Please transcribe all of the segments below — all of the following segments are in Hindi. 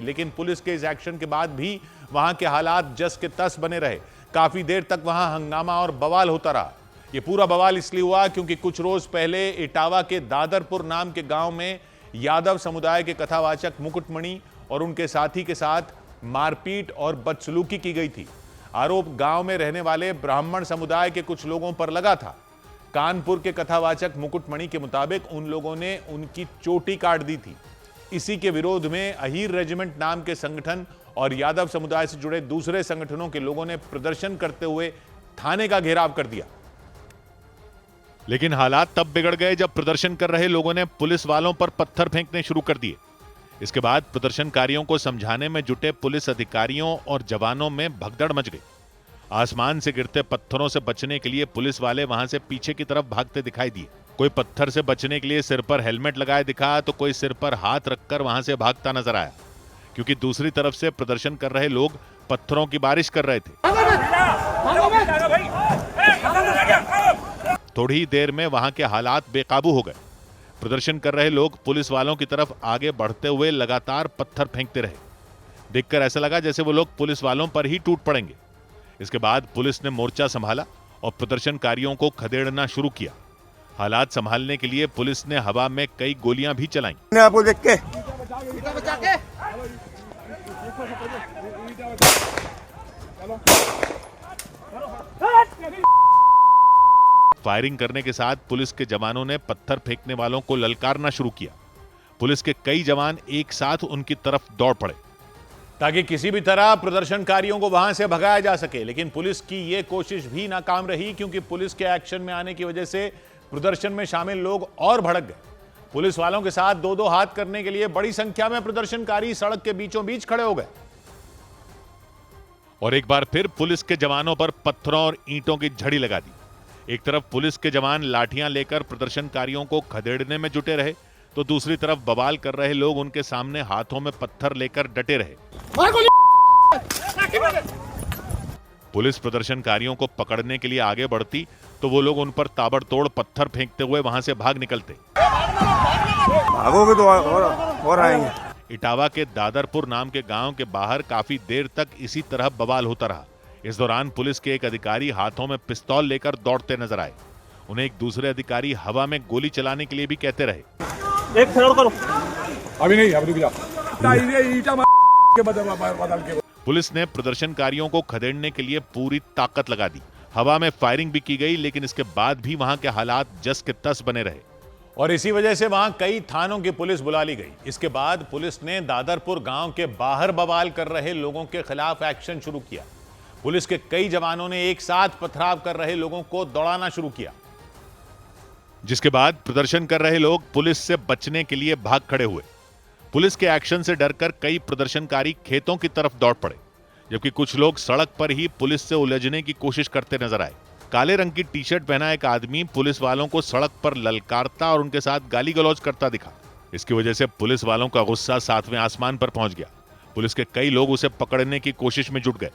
लेकिन पुलिस के इस एक्शन के बाद भी वहां के हालात जस के तस बने रहे। काफी देर तक वहां हंगामा और बवाल होता रहा। यह पूरा बवाल इसलिए हुआ क्योंकि कुछ रोज पहले इटावा के दादरपुर नाम के गांव में यादव समुदाय के कथावाचक मुकुटमणि और उनके साथी के साथ मारपीट और बदसलूकी की गई थी। आरोप गांव में रहने वाले ब्राह्मण समुदाय के कुछ लोगों पर लगा था। कानपुर के कथावाचक मुकुटमणि के मुताबिक उन लोगों ने उनकी चोटी काट दी थी। इसी के विरोध में अहीर रेजिमेंट नाम के संगठन और यादव समुदाय से जुड़े दूसरे संगठनों के लोगों ने प्रदर्शन करते हुए थाने का घेराव कर दिया। लेकिन हालात तब बिगड़ गए जब प्रदर्शन कर रहे लोगों ने पुलिस वालों पर पत्थर फेंकने शुरू कर दिए। इसके बाद प्रदर्शनकारियों को समझाने में जुटे पुलिस अधिकारियों और जवानों में भगदड़ मच गई। आसमान से गिरते पत्थरों से बचने के लिए पुलिस वाले वहां से पीछे की तरफ भागते दिखाई दिए। कोई पत्थर से बचने के लिए सिर पर हेलमेट लगाए दिखा तो कोई सिर पर हाथ रखकर वहां से भागता नजर आया, क्योंकि दूसरी तरफ से प्रदर्शन कर रहे लोग पत्थरों की बारिश कर रहे थे। थोड़ी ही देर में वहां के हालात बेकाबू हो गए। प्रदर्शन कर रहे लोग पुलिस वालों की तरफ आगे बढ़ते हुए लगातार पत्थर फेंकते रहे। देखकर ऐसा लगा जैसे वो लोग पुलिस वालों पर ही टूट पड़ेंगे। इसके बाद पुलिस ने मोर्चा संभाला और प्रदर्शनकारियों को खदेड़ना शुरू किया। हालात संभालने के लिए पुलिस ने हवा में कई गोलियां भी चलाईं। आपको देख के फायरिंग करने के साथ पुलिस के जवानों ने पत्थर फेंकने वालों को ललकारना शुरू किया। पुलिस के कई जवान एक साथ उनकी तरफ दौड़ पड़े ताकि किसी भी तरह प्रदर्शनकारियों को वहां से भगाया जा सके। लेकिन पुलिस की यह कोशिश भी नाकाम रही, क्योंकि पुलिस के एक्शन में आने की वजह से प्रदर्शन में शामिल लोग और भड़क गए। पुलिस वालों के साथ दो दो हाथ करने के लिए बड़ी संख्या में प्रदर्शनकारी सड़क के बीचों बीच खड़े हो गए और एक बार फिर पुलिस के जवानों पर पत्थरों और ईंटों की झड़ी लगा दी। एक तरफ पुलिस के जवान लाठियां लेकर प्रदर्शनकारियों को खदेड़ने में जुटे रहे, तो दूसरी तरफ बवाल कर रहे लोग उनके सामने हाथों में पत्थर लेकर डटे रहे। पुलिस प्रदर्शनकारियों को पकड़ने के लिए आगे बढ़ती तो वो लोग उन पर ताबड़तोड़ पत्थर फेंकते हुए वहां से भाग निकलते। भागोगे तो और आएंगे। इटावा के दादरपुर नाम के गांव के बाहर काफी देर तक इसी तरह बवाल होता रहा। इस दौरान पुलिस के एक अधिकारी हाथों में पिस्तौल लेकर दौड़ते नजर आए। उन्हें एक दूसरे अधिकारी हवा में गोली चलाने के लिए भी कहते रहे। एक खड़ा करो। अभी नहीं, अभी रुक जा। पुलिस ने प्रदर्शनकारियों को खदेड़ने के लिए पूरी ताकत लगा दी। हवा में फायरिंग भी की गई, लेकिन इसके बाद भी वहां के हालात जस के तस बने रहे और इसी वजह से वहां कई थानों की पुलिस बुला ली गई। इसके बाद पुलिस ने दादरपुर गांव के बाहर बवाल कर रहे लोगों के खिलाफ एक्शन शुरू किया। पुलिस के कई जवानों ने एक साथ पथराव कर रहे लोगों को दौड़ाना शुरू किया, जिसके बाद प्रदर्शन कर रहे लोग पुलिस से बचने के लिए भाग खड़े हुए। पुलिस के एक्शन से डरकर कई प्रदर्शनकारी खेतों की तरफ दौड़ पड़े, जबकि कुछ लोग सड़क पर ही पुलिस से उलझने की कोशिश करते नजर आए। काले रंग की टी शर्ट पहना एक आदमी पुलिस वालों को सड़क पर ललकारता और उनके साथ गाली गलौज करता दिखा। इसकी वजह से पुलिस वालों का गुस्सा सातवें आसमान पर पहुंच गया। पुलिस के कई लोग उसे पकड़ने की कोशिश में जुट गए।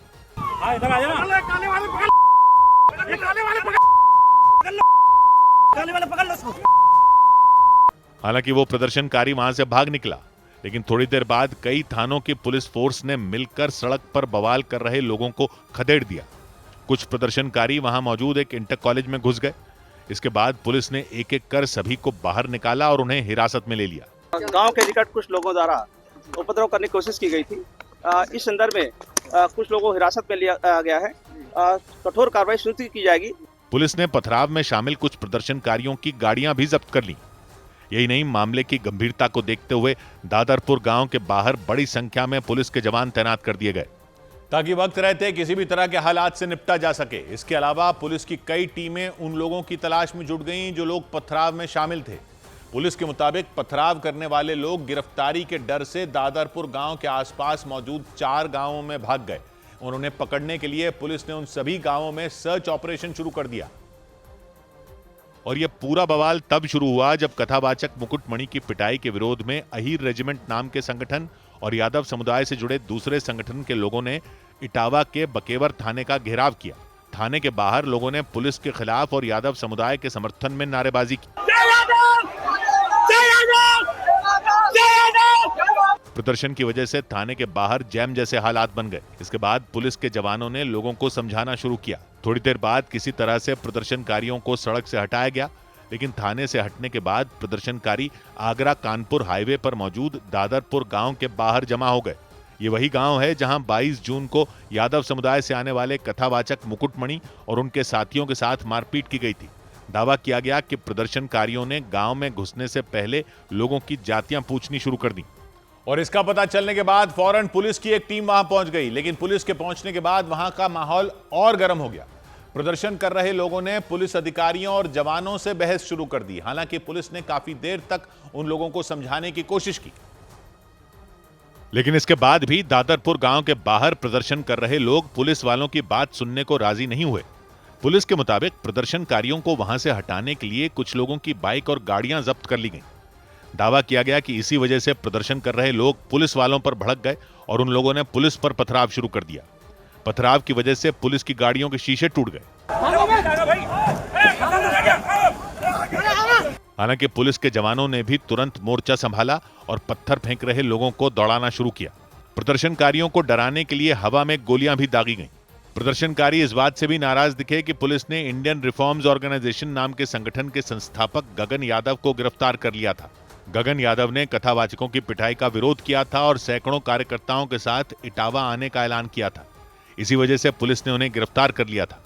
हालांकि वो प्रदर्शनकारी वहां से भाग निकला, लेकिन थोड़ी देर बाद कई थानों की पुलिस फोर्स ने मिलकर सड़क पर बवाल कर रहे लोगों को खदेड़ दिया। कुछ प्रदर्शनकारी वहां मौजूद एक इंटर कॉलेज में घुस गए। इसके बाद पुलिस ने एक एक कर सभी को बाहर निकाला और उन्हें हिरासत में ले लिया। गांव के निकट कुछ लोगों द्वारा उपद्रव करने की कोशिश की गई थी। इस संदर्भ में कुछ लोगों को हिरासत में लिया गया है। कठोर कार्रवाई सुनिश्चित की जाएगी। पुलिस ने पथराव में शामिल कुछ प्रदर्शनकारियों की गाड़ियां भी जब्त कर ली। यही नहीं, मामले की गंभीरता को देखते हुए दादरपुर गांव के बाहर बड़ी संख्या में पुलिस के जवान तैनात कर दिए गए, ताकि वक्त रहते किसी भी तरह के हालात से निपटा जा सके। इसके अलावा पुलिस की कई टीमें उन लोगों की तलाश में जुट गईं जो लोग पथराव में शामिल थे। पुलिस के मुताबिक पथराव करने वाले लोग गिरफ्तारी के डर से दादरपुर गांव के आसपास मौजूद 4 गांवों में भाग गए। उन्हें पकड़ने के लिए पुलिस ने उन सभी गांवों में सर्च ऑपरेशन शुरू कर दिया। और यह पूरा बवाल तब शुरू हुआ जब कथावाचक मुकुटमणि की पिटाई के विरोध में अहीर रेजिमेंट नाम के संगठन और यादव समुदाय से जुड़े दूसरे संगठन के लोगों ने इटावा के बकेवर थाने का घेराव किया। थाने के बाहर लोगों ने पुलिस के खिलाफ और यादव समुदाय के समर्थन में नारेबाजी की। प्रदर्शन की वजह से थाने के बाहर जैम जैसे हालात बन गए। इसके बाद पुलिस के जवानों ने लोगों को समझाना शुरू किया। थोड़ी देर बाद किसी तरह से प्रदर्शनकारियों को सड़क से हटाया गया, लेकिन थाने से हटने के बाद प्रदर्शनकारी आगरा कानपुर हाईवे पर मौजूद दादरपुर गांव के बाहर जमा हो गए। ये वही गांव है जहां 22 जून को यादव समुदाय से आने वाले कथावाचक मुकुटमणि और उनके साथियों के साथ मारपीट की गई थी। दावा किया गया कि प्रदर्शनकारियों ने गांव में घुसने से पहले लोगों की जातियां पूछनी शुरू कर दी और इसका पता चलने के बाद फौरन पुलिस की एक टीम वहां पहुंच गई। लेकिन पुलिस के पहुंचने के बाद वहां का माहौल और गर्म हो गया। प्रदर्शन कर रहे लोगों ने पुलिस अधिकारियों और जवानों से बहस शुरू कर दी। हालांकि पुलिस ने काफी देर तक उन लोगों को समझाने की कोशिश की, लेकिन इसके बाद भी दादरपुर गांव के बाहर प्रदर्शन कर रहे लोग पुलिस वालों की बात सुनने को राजी नहीं हुए। पुलिस के मुताबिक प्रदर्शनकारियों को वहां से हटाने के लिए कुछ लोगों की बाइक और गाड़ियां जब्त कर ली गईं। दावा किया गया कि इसी वजह से प्रदर्शन कर रहे लोग पुलिस वालों पर भड़क गए और उन लोगों ने पुलिस पर पथराव शुरू कर दिया। पथराव की वजह से पुलिस की गाड़ियों के शीशे टूट गए। हालांकि पुलिस के जवानों ने भी तुरंत मोर्चा संभाला और पत्थर फेंक रहे लोगों को दौड़ाना शुरू किया। प्रदर्शनकारियों को डराने के लिए हवा में गोलियां भी दागी गईं। प्रदर्शनकारी इस बात से भी नाराज दिखे कि पुलिस ने इंडियन रिफॉर्म्स ऑर्गेनाइजेशन नाम के संगठन के संस्थापक गगन यादव को गिरफ्तार कर लिया था। गगन यादव ने कथावाचकों की पिटाई का विरोध किया था और सैकड़ों कार्यकर्ताओं के साथ इटावा आने का ऐलान किया था। इसी वजह से पुलिस ने उन्हें गिरफ्तार कर लिया था।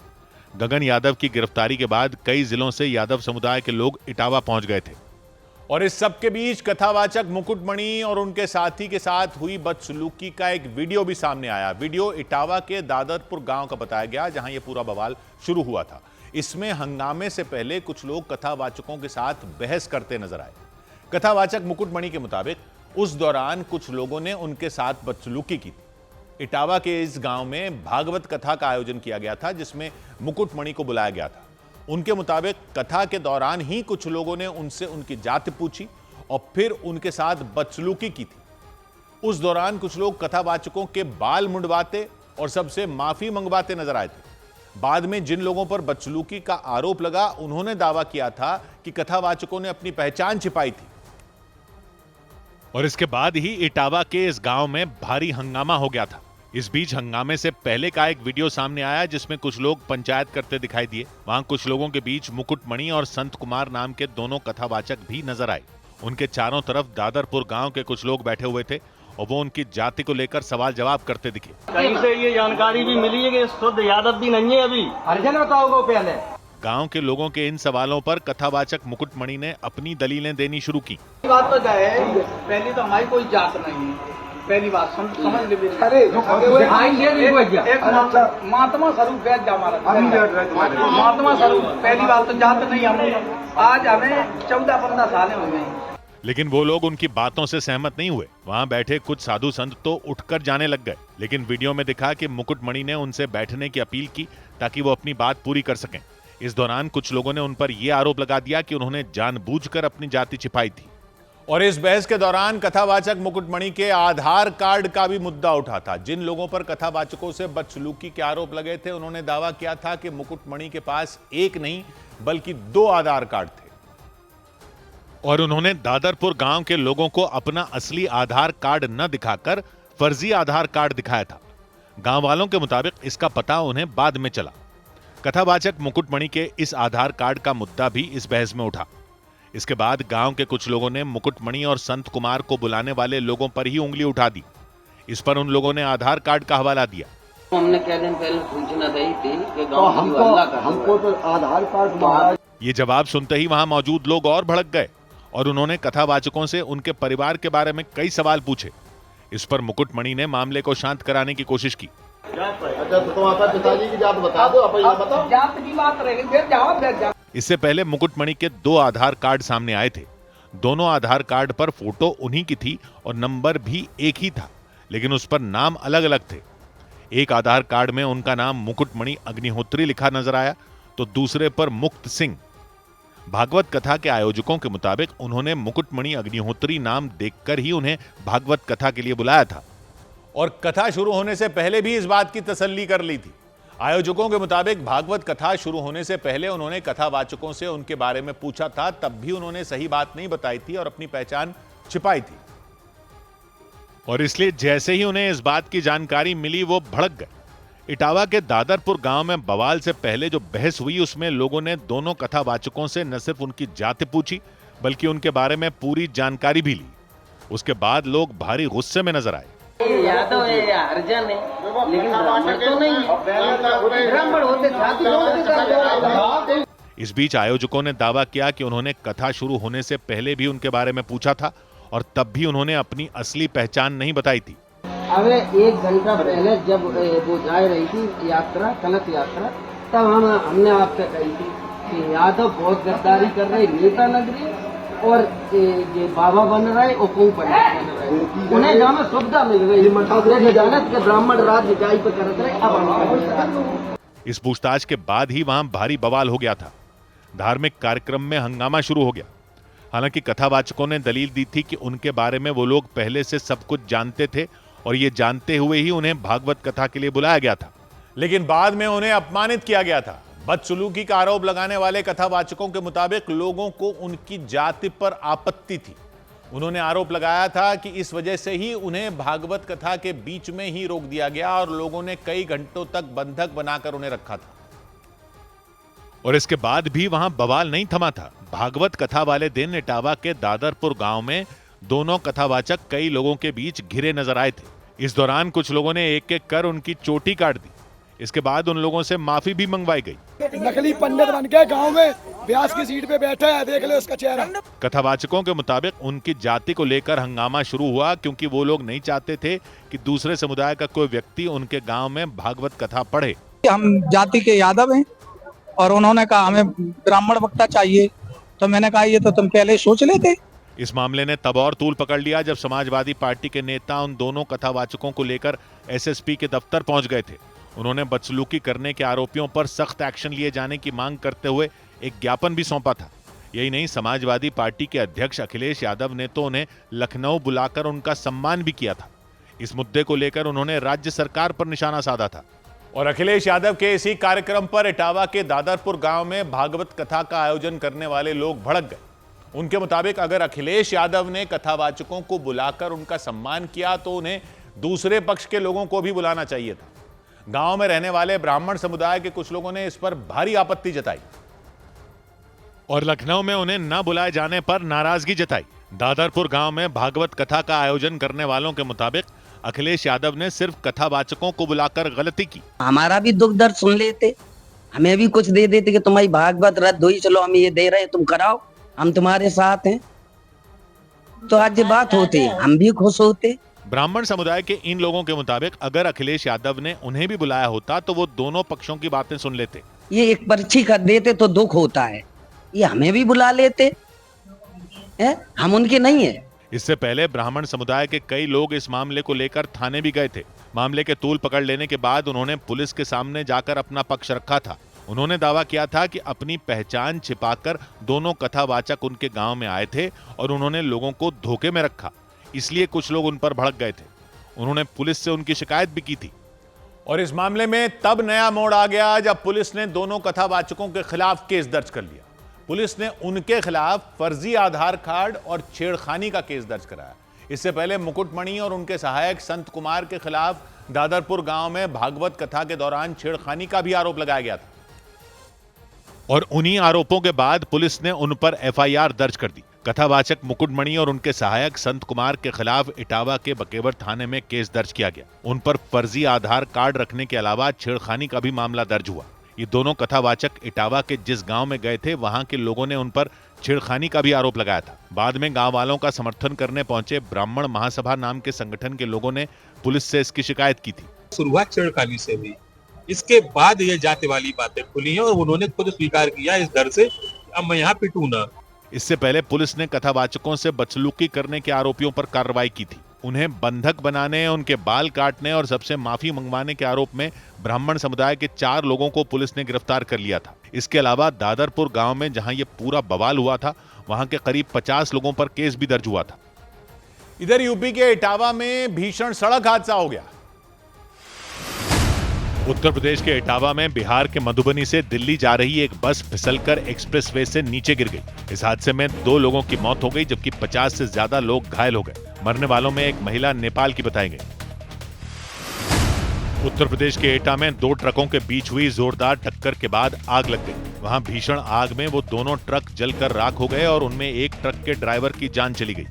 गगन यादव की गिरफ्तारी के बाद कई जिलों से यादव समुदाय के लोग इटावा पहुंच गए थे। और इस सब के बीच कथावाचक मुकुटमणि और उनके साथी के साथ हुई बदसलूकी का एक वीडियो भी सामने आया। वीडियो इटावा के दादरपुर गांव का बताया गया, जहां यह पूरा बवाल शुरू हुआ था। इसमें हंगामे से पहले कुछ लोग कथावाचकों के साथ बहस करते नजर आए। कथावाचक मुकुटमणि के मुताबिक उस दौरान कुछ लोगों ने उनके साथ बदसलूकी की। इटावा के इस गांव में भागवत कथा का आयोजन किया गया था, जिसमें मुकुटमणि को बुलाया गया था। उनके मुताबिक कथा के दौरान ही कुछ लोगों ने उनसे उनकी जाति पूछी और फिर उनके साथ बदसलूकी की थी। उस दौरान कुछ लोग कथावाचकों के बाल मुंडवाते और सबसे माफी मंगवाते नजर आए थे। बाद में जिन लोगों पर बदसलूकी का आरोप लगा, उन्होंने दावा किया था कि कथावाचकों ने अपनी पहचान छिपाई थी। और इसके बाद ही इटावा के इस गांव में भारी हंगामा हो गया था। इस बीच हंगामे से पहले का एक वीडियो सामने आया, जिसमें कुछ लोग पंचायत करते दिखाई दिए। वहां कुछ लोगों के बीच मुकुटमणि और संत कुमार नाम के दोनों कथावाचक भी नजर आए। उनके चारों तरफ दादरपुर गांव के कुछ लोग बैठे हुए थे और वो उनकी जाति को लेकर सवाल जवाब करते दिखे। कहीं से ये जानकारी भी मिली है कि शुद्ध यादव भी नहीं है अभी। हरिजन बताओगे पहले। गांव के लोगों के इन सवालों पर कथावाचक मुकुटमणि ने अपनी दलीलें देनी शुरू की। बात तो है, पहली तो हमारी कोई जात नहीं है, पहली बात समझ लीजिए। महात्मा स्वरूप वैद्य हमारा महात्मा स्वरूप, पहली बात तो जात नहीं। हम आज हमें 14-15 साल हो गए। लेकिन वो लोग उनकी बातों से सहमत नहीं हुए। वहां बैठे कुछ साधु संत तो उठकर जाने लग गए। लेकिन वीडियो में दिखा कि मुकुटमणि ने उनसे बैठने की अपील की ताकि वो अपनी बात पूरी कर सकें। इस दौरान कुछ लोगों ने उन पर यह आरोप लगा दिया कि उन्होंने जानबूझकर अपनी जाति छिपाई थी। और इस बहस के दौरान कथावाचक मुकुटमणि के आधार कार्ड का भी मुद्दा उठा था। जिन लोगों पर कथावाचकों से बदसलूकी के आरोप लगे थे, उन्होंने दावा किया था कि मुकुटमणि के पास एक नहीं बल्कि 2 आधार कार्ड थे और उन्होंने दादरपुर गांव के लोगों को अपना असली आधार कार्ड न दिखाकर फर्जी आधार कार्ड दिखाया था। गांव वालों के मुताबिक इसका पता उन्हें बाद में चला। कथावाचक मुकुटमणि के इस आधार कार्ड का मुद्दा भी इस बहस में उठा। इसके बाद गांव के कुछ लोगों ने मुकुटमणि और संत कुमार को बुलाने वाले लोगों पर ही उंगली उठा दी। इस पर उन लोगों ने आधार कार्ड का हवाला दिया। हमने क्या दिन पहले सूचना दी थी कि गांव हमको तो आधार कार्ड। ये जवाब सुनते ही वहां मौजूद लोग और भड़क गए और उन्होंने कथावाचकों से उनके परिवार के बारे में कई सवाल पूछे। इस पर मुकुटमणि ने मामले को शांत कराने की कोशिश की। अच्छा, तो तुम्हारे पिताजी की जात बता दो। बताओ जात की बात रहेगी, फिर जाओ। इससे पहले मुकुटमणि के 2 आधार कार्ड सामने आए थे। दोनों आधार कार्ड पर फोटो उन्हीं की थी और नंबर भी एक ही था, लेकिन उस पर नाम अलग अलग थे। एक आधार कार्ड में उनका नाम मुकुटमणि अग्निहोत्री लिखा नजर आया तो दूसरे पर मुक्त सिंह। भागवत कथा के आयोजकों के मुताबिक उन्होंने मुकुटमणि अग्निहोत्री नाम देखकर ही उन्हें भागवत कथा के लिए बुलाया था और कथा शुरू होने से पहले भी इस बात की तसल्ली कर ली थी। आयोजकों के मुताबिक भागवत कथा शुरू होने से पहले उन्होंने कथावाचकों से उनके बारे में पूछा था, तब भी उन्होंने सही बात नहीं बताई थी और अपनी पहचान छिपाई थी। और इसलिए जैसे ही उन्हें इस बात की जानकारी मिली वो भड़क गए। इटावा के दादरपुर गांव में बवाल से पहले जो बहस हुई उसमें लोगों ने दोनों कथावाचकों से न सिर्फ उनकी जाति पूछी बल्कि उनके बारे में पूरी जानकारी भी ली। उसके बाद लोग भारी गुस्से में नजर आए। यादव है या हरिजन है, लेकिन ब्राह्मण तो नहीं है। ब्राह्मण होते जाति लोग। इस बीच आयोजकों ने दावा किया कि उन्होंने कथा शुरू होने से पहले भी उनके बारे में पूछा था और तब भी उन्होंने अपनी असली पहचान नहीं बताई थी। अबे 1 घंटा पहले जब वो जा रही थी यात्रा, कलश यात्रा, तब हमने आपसे कही थी कि यादव बहुत गद्दारी कर रहे, नेता लग रही और ये बाबा बन रहे और कौन पंडित बन रहे, उन्हें जहाँ सुविधा मिल गई जानत के ब्राह्मण राज्य जाई पे करते रहे। अब इस पूछताछ के बाद ही वहां भारी बवाल हो गया था। धार्मिक कार्यक्रम में हंगामा शुरू हो गया। हालांकि कथावाचकों ने दलील दी थी कि उनके बारे में वो लोग पहले से सब कुछ जानते थे और ये जानते हुए ही उन्हें भागवत कथा के लिए बुलाया गया था, लेकिन बाद में उन्हें अपमानित किया गया था। बदसलूकी का आरोप लगाने वाले कथावाचकों के मुताबिक लोगों को उनकी जाति पर आपत्ति थी। उन्होंने आरोप लगाया था कि इस वजह से ही उन्हें भागवत कथा के बीच में ही रोक दिया गया और लोगों ने कई घंटों तक बंधक बनाकर उन्हें रखा था। और इसके बाद भी वहां बवाल नहीं थमा था। भागवत कथा वाले दिन इटावा के दादरपुर गांव में दोनों कथावाचक कई लोगों के बीच घिरे नजर आए थे। इस दौरान कुछ लोगों ने एक एक कर उनकी चोटी काट दी। इसके बाद उन लोगों से माफी भी मंगवाई गई। नकली पंडित बन के गांव में व्यास की सीट पे बैठा है, देख ले उसका चेहरा। कथावाचकों के मुताबिक उनकी जाति को लेकर हंगामा शुरू हुआ क्योंकि वो लोग नहीं चाहते थे कि दूसरे समुदाय का कोई व्यक्ति उनके गांव में भागवत कथा पढ़े। हम जाति के यादव हैं और उन्होंने कहा हमें ब्राह्मण वक्ता चाहिए, तो मैंने कहा ये तो तुम पहले सोच लेते। इस मामले ने तब और तूल पकड़ लिया जब समाजवादी पार्टी के नेता उन दोनों कथावाचकों को लेकर एसएसपी के दफ्तर पहुंच गए थे। उन्होंने बदसलूकी करने के आरोपियों पर सख्त एक्शन लिए जाने की मांग करते हुए एक ज्ञापन भी सौंपा था। यही नहीं, समाजवादी पार्टी के अध्यक्ष अखिलेश यादव ने तो उन्हें लखनऊ बुलाकर उनका सम्मान भी किया था। इस मुद्दे को लेकर उन्होंने राज्य सरकार पर निशाना साधा था। और अखिलेश यादव के इसी कार्यक्रम पर इटावा के दादरपुर गांव में भागवत कथा का आयोजन करने वाले लोग भड़क गए। उनके मुताबिक अगर अखिलेश यादव ने कथावाचकों को बुलाकर उनका सम्मान किया तो उन्हें दूसरे पक्ष के लोगों को भी बुलाना चाहिए था। गांव में रहने वाले ब्राह्मण समुदाय के कुछ लोगों ने इस पर भारी आपत्ति जताई और लखनऊ में उन्हें न बुलाए जाने पर नाराजगी जताई। दादरपुर गांव में भागवत कथा का आयोजन करने वालों के मुताबिक अखिलेश यादव ने सिर्फ कथावाचकों को बुलाकर गलती की। हमारा भी दुख दर्द सुन लेते, हमें भी कुछ दे देते कि तुम्हारी भागवत रद्द हुई, चलो हम ये दे रहे तुम कराओ, हम तुम्हारे साथ हैं, तो आज ये बात होती, हम भी खुश होते। ब्राह्मण समुदाय के इन लोगों के मुताबिक अगर अखिलेश यादव ने उन्हें भी बुलाया होता तो वो दोनों पक्षों की बातें सुन लेते। ये एक पर्ची कर देते तो दुख होता है, ये हमें भी बुला लेते है? हम उनके नहीं है। इससे पहले ब्राह्मण समुदाय के कई लोग इस मामले को लेकर थाने भी गए थे। मामले के तूल पकड़ लेने के बाद उन्होंने पुलिस के सामने जाकर अपना पक्ष रखा था। उन्होंने दावा किया था कि अपनी पहचान छिपाकर दोनों कथावाचक उनके गांव में आए थे और उन्होंने लोगों को धोखे में रखा, इसलिए कुछ लोग उन पर भड़क गए थे। उन्होंने पुलिस से उनकी शिकायत भी की थी। और इस मामले में तब नया मोड़ आ गया जब पुलिस ने दोनों कथावाचकों के खिलाफ केस दर्ज कर लिया। पुलिस ने उनके खिलाफ फर्जी आधार कार्ड और छेड़खानी का केस दर्ज कराया। इससे पहले मुकुटमणि और उनके सहायक संत कुमार के खिलाफ दादरपुर गांव में भागवत कथा के दौरान छेड़खानी का भी आरोप लगाया गया था और उन्हीं आरोपों के बाद पुलिस ने उन पर एफआईआर दर्ज कर दी। कथावाचक मुकुटमणि और उनके सहायक संत कुमार के खिलाफ इटावा के बकेवर थाने में केस दर्ज किया गया। उन पर फर्जी आधार कार्ड रखने के अलावा छेड़खानी का भी मामला दर्ज हुआ। ये दोनों कथावाचक इटावा के जिस गांव में गए थे वहां के लोगों ने उन पर छेड़खानी का भी आरोप लगाया था। बाद में गांव वालों का समर्थन करने पहुंचे ब्राह्मण महासभा नाम के संगठन के लोगों ने पुलिस से इसकी शिकायत की थी। शुरुआत छेड़खानी से हुई, इसके बाद ये जाति वाली बातें खुली हैं और उन्होंने खुद स्वीकार किया इस डर से अब मैं यहाँ पिटूं ना। इससे पहले पुलिस ने कथावाचकों से बदसलूकी करने के आरोपियों पर कार्रवाई की थी। उन्हें बंधक बनाने, उनके बाल काटने और सबसे माफी मंगवाने के आरोप में ब्राह्मण समुदाय के 4 लोगों को पुलिस ने गिरफ्तार कर लिया था। इसके अलावा दादरपुर गांव में जहां ये पूरा बवाल हुआ था वहां के करीब 50 लोगों पर केस भी दर्ज हुआ था। इधर यूपी के इटावा में भीषण सड़क हादसा हो गया। उत्तर प्रदेश के इटावा में बिहार के मधुबनी से दिल्ली जा रही एक बस फिसलकर एक्सप्रेसवे से नीचे गिर गई। इस हादसे में 2 लोगों की मौत हो गई जबकि 50 से ज्यादा लोग घायल हो गए। मरने वालों में एक महिला नेपाल की बताई गई। उत्तर प्रदेश के एटा में 2 ट्रकों के बीच हुई जोरदार टक्कर के बाद आग लग गई। वहां भीषण आग में वो दोनों ट्रक जलकर राख हो गए और उनमें एक ट्रक के ड्राइवर की जान चली गई।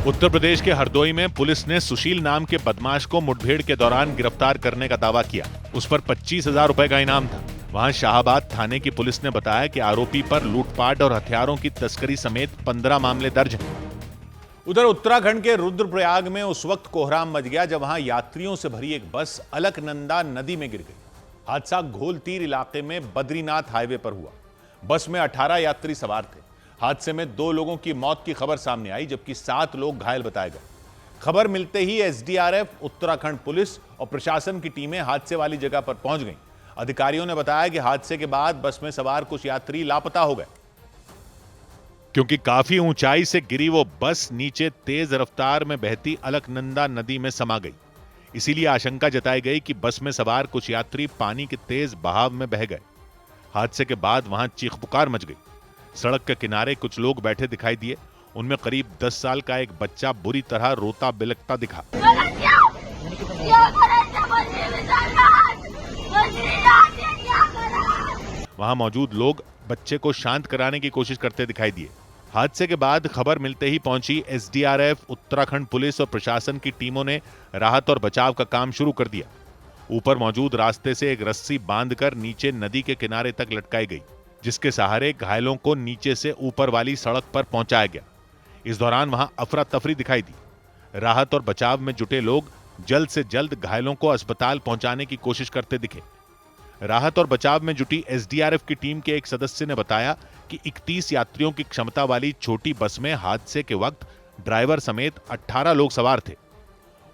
उत्तर प्रदेश के हरदोई में पुलिस ने सुशील नाम के बदमाश को मुठभेड़ के दौरान गिरफ्तार करने का दावा किया। उस पर 25,000 रुपए का इनाम था। वहां शाहबाद थाने की पुलिस ने बताया कि आरोपी पर लूटपाट और हथियारों की तस्करी समेत 15 मामले दर्ज हैं। उधर उत्तराखंड के रुद्रप्रयाग में उस वक्त कोहराम मच गया जब वहां यात्रियों से भरी एक बस अलकनंदा नदी में गिर गई। हादसा घोलतीर इलाके में बद्रीनाथ हाईवे पर हुआ। बस में 18 यात्री सवार थे। हादसे में 2 लोगों की मौत की खबर सामने आई जबकि 7 लोग घायल बताए गए। खबर मिलते ही एसडीआरएफ, उत्तराखंड पुलिस और प्रशासन की टीमें हादसे वाली जगह पर पहुंच गईं। अधिकारियों ने बताया कि हादसे के बाद बस में सवार कुछ यात्री लापता हो गए क्योंकि काफी ऊंचाई से गिरी वो बस नीचे तेज रफ्तार में बहती अलकनंदा नदी में समा गई। इसीलिए आशंका जताई गई कि बस में सवार कुछ यात्री पानी के तेज बहाव में बह गए। हादसे के बाद वहां चीख पुकार मच गई। सड़क के किनारे कुछ लोग बैठे दिखाई दिए। उनमें करीब 10 साल का एक बच्चा बुरी तरह रोता बिलखता दिखा। वहां मौजूद लोग बच्चे को शांत कराने की कोशिश करते दिखाई दिए। हादसे के बाद खबर मिलते ही पहुंची एसडीआरएफ, उत्तराखंड पुलिस और प्रशासन की टीमों ने राहत और बचाव का काम शुरू कर दिया। ऊपर मौजूद रास्ते से एक रस्सी बांधकर नीचे नदी के किनारे तक लटकाई गई, जिसके सहारे घायलों को नीचे से ऊपर वाली सड़क पर पहुंचाया गया। इस दौरान वहां अफरा तफरी दिखाई दी। राहत और बचाव में जुटे लोग जल्द से जल्द घायलों को अस्पताल पहुंचाने की कोशिश करते दिखे। राहत और बचाव में जुटी एसडीआरएफ की टीम के एक सदस्य ने बताया कि 31 यात्रियों की क्षमता वाली छोटी बस में हादसे के वक्त ड्राइवर समेत 18 लोग सवार थे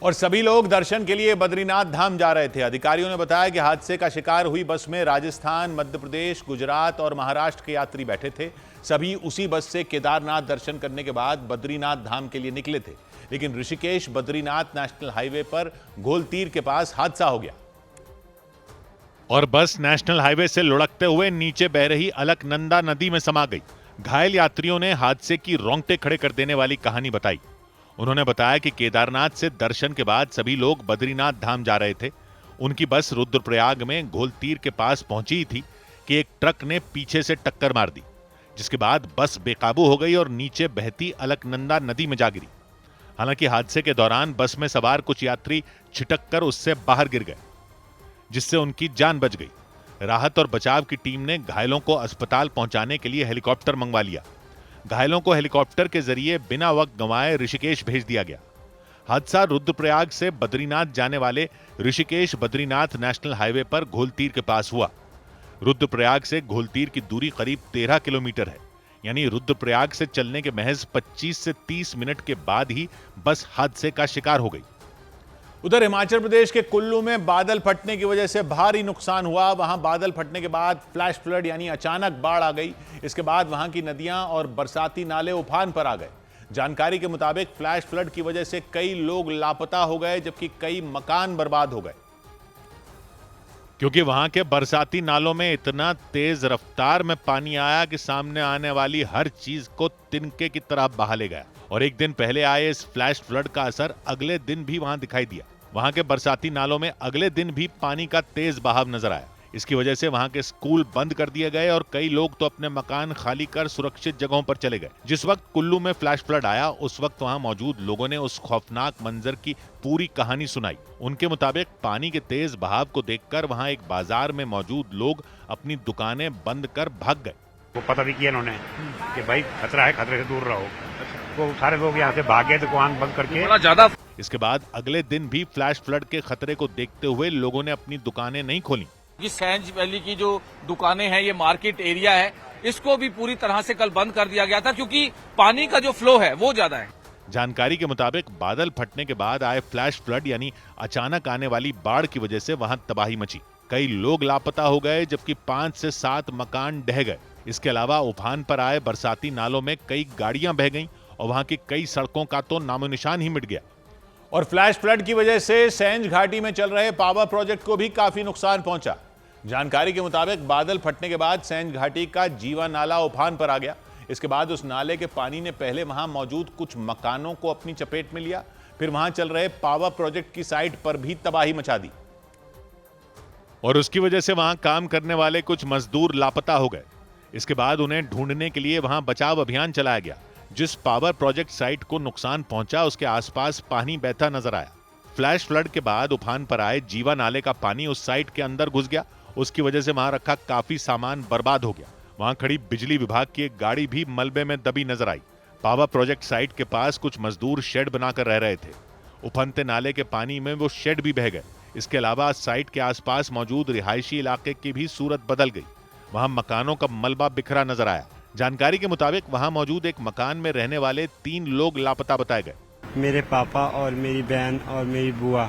और सभी लोग दर्शन के लिए बद्रीनाथ धाम जा रहे थे। अधिकारियों ने बताया कि हादसे का शिकार हुई बस में राजस्थान, मध्य प्रदेश, गुजरात और महाराष्ट्र के यात्री बैठे थे। सभी उसी बस से केदारनाथ दर्शन करने के बाद बद्रीनाथ धाम के लिए निकले थे, लेकिन ऋषिकेश बद्रीनाथ नेशनल हाईवे पर घोलतीर के पास हादसा हो गया और बस नेशनल हाईवे से लुढ़कते हुए नीचे बह रही अलकनंदा नदी में समा गई। घायल यात्रियों ने हादसे की रोंगटे खड़े कर देने वाली कहानी बताई। उन्होंने बताया कि केदारनाथ से दर्शन के बाद सभी लोग बद्रीनाथ धाम जा रहे थे। उनकी बस रुद्रप्रयाग में घोलतीर के पास पहुंची थी कि एक ट्रक ने पीछे से टक्कर मार दी, जिसके बाद बस बेकाबू हो गई और नीचे बहती अलकनंदा नदी में जा गिरी। हालांकि हादसे के दौरान बस में सवार कुछ यात्री छिटक कर उससे बाहर गिर गए, जिससे उनकी जान बच गई। राहत और बचाव की टीम ने घायलों को अस्पताल पहुंचाने के लिए हेलीकॉप्टर मंगवा लिया। घायलों को हेलीकॉप्टर के जरिए बिना वक्त गंवाए ऋषिकेश भेज दिया गया। हादसा रुद्रप्रयाग से बद्रीनाथ जाने वाले ऋषिकेश बद्रीनाथ नेशनल हाईवे पर घोलतीर के पास हुआ। रुद्रप्रयाग से घोलतीर की दूरी करीब 13 किलोमीटर है, यानी रुद्रप्रयाग से चलने के महज 25 से 30 मिनट के बाद ही बस हादसे का शिकार हो गई। उधर हिमाचल प्रदेश के कुल्लू में बादल फटने की वजह से भारी नुकसान हुआ। वहां बादल फटने के बाद फ्लैश फ्लड यानी अचानक बाढ़ आ गई। इसके बाद वहां की नदियां और बरसाती नाले उफान पर आ गए। जानकारी के मुताबिक फ्लैश फ्लड की वजह से कई लोग लापता हो गए जबकि कई मकान बर्बाद हो गए, क्योंकि वहां के बरसाती नालों में इतना तेज रफ्तार में पानी आया कि सामने आने वाली हर चीज को तिनके की तरह बहा ले गया। और एक दिन पहले आए इस फ्लैश फ्लड का असर अगले दिन भी वहां दिखाई दिया। वहां के बरसाती नालों में अगले दिन भी पानी का तेज बहाव नजर आया। इसकी वजह से वहां के स्कूल बंद कर दिए गए और कई लोग तो अपने मकान खाली कर सुरक्षित जगहों पर चले गए। जिस वक्त कुल्लू में फ्लैश फ्लड आया उस वक्त वहां मौजूद लोगों ने उस खौफनाक मंजर की पूरी कहानी सुनाई। उनके मुताबिक पानी के तेज बहाव को देखकर वहां एक बाजार में मौजूद लोग अपनी दुकानें बंद कर भाग गए। वो पता भी किया उन्होंने कि भाई खतरा है, खतरे से दूर रहो। वो सारे लोग यहाँ से भागे, दुकान बंद करके ज्यादा। इसके बाद अगले दिन भी फ्लैश फ्लड के खतरे को देखते हुए लोगों ने अपनी दुकानें नहीं खोली। ये सैंज वैली की जो दुकानें हैं, ये मार्केट एरिया है, इसको भी पूरी तरह से कल बंद कर दिया गया था क्योंकि पानी का जो फ्लो है वो ज्यादा है। जानकारी के मुताबिक बादल फटने के बाद आए फ्लैश फ्लड यानी अचानक आने वाली बाढ़ की वजह से वहां तबाही मची। कई लोग लापता हो गए जबकि 5 से 7 मकान ढह गए। इसके अलावा उफान पर आए बरसाती नालों में कई गाड़ियां बह गईं और वहां की कई सड़कों का तो नामो निशान ही मिट गया। और फ्लैश फ्लड की वजह से सेंज घाटी में चल रहे पावर प्रोजेक्ट को भी काफी नुकसान पहुंचा। जानकारी के मुताबिक बादल फटने के बाद सेंज घाटी का जीवा नाला उफान पर आ गया। इसके बाद उस नाले के पानी ने पहले वहां मौजूद कुछ मकानों को अपनी चपेट में लिया, फिर वहां चल रहे पावर प्रोजेक्ट की साइट पर भी तबाही मचा दी और उसकी वजह से वहां काम करने वाले कुछ मजदूर लापता हो गए। इसके बाद उन्हें ढूंढने के लिए वहां बचाव अभियान चलाया गया। जिस पावर प्रोजेक्ट साइट को नुकसान पहुंचा उसके आसपास पानी बहता नजर आया। फ्लैश फ्लड के बाद उफान पर आए जीवा नाले का पानी उस साइट के अंदर घुस गया। उसकी वजह से वहां रखा काफी सामान बर्बाद हो गया। वहां खड़ी बिजली विभाग की एक गाड़ी भी मलबे में दबी नजर आई। पावर प्रोजेक्ट साइट के पास कुछ मजदूर शेड बनाकर रह रहे थे। उफनते नाले के पानी में वो शेड भी बह गए। इसके अलावा साइट के आसपास मौजूद रिहायशी इलाके की भी सूरत बदल गई। वहां मकानों का मलबा बिखरा नजर आया। जानकारी के मुताबिक वहां मौजूद एक मकान में रहने वाले 3 लोग लापता बताए गए। मेरे पापा और मेरी बहन और मेरी बुआ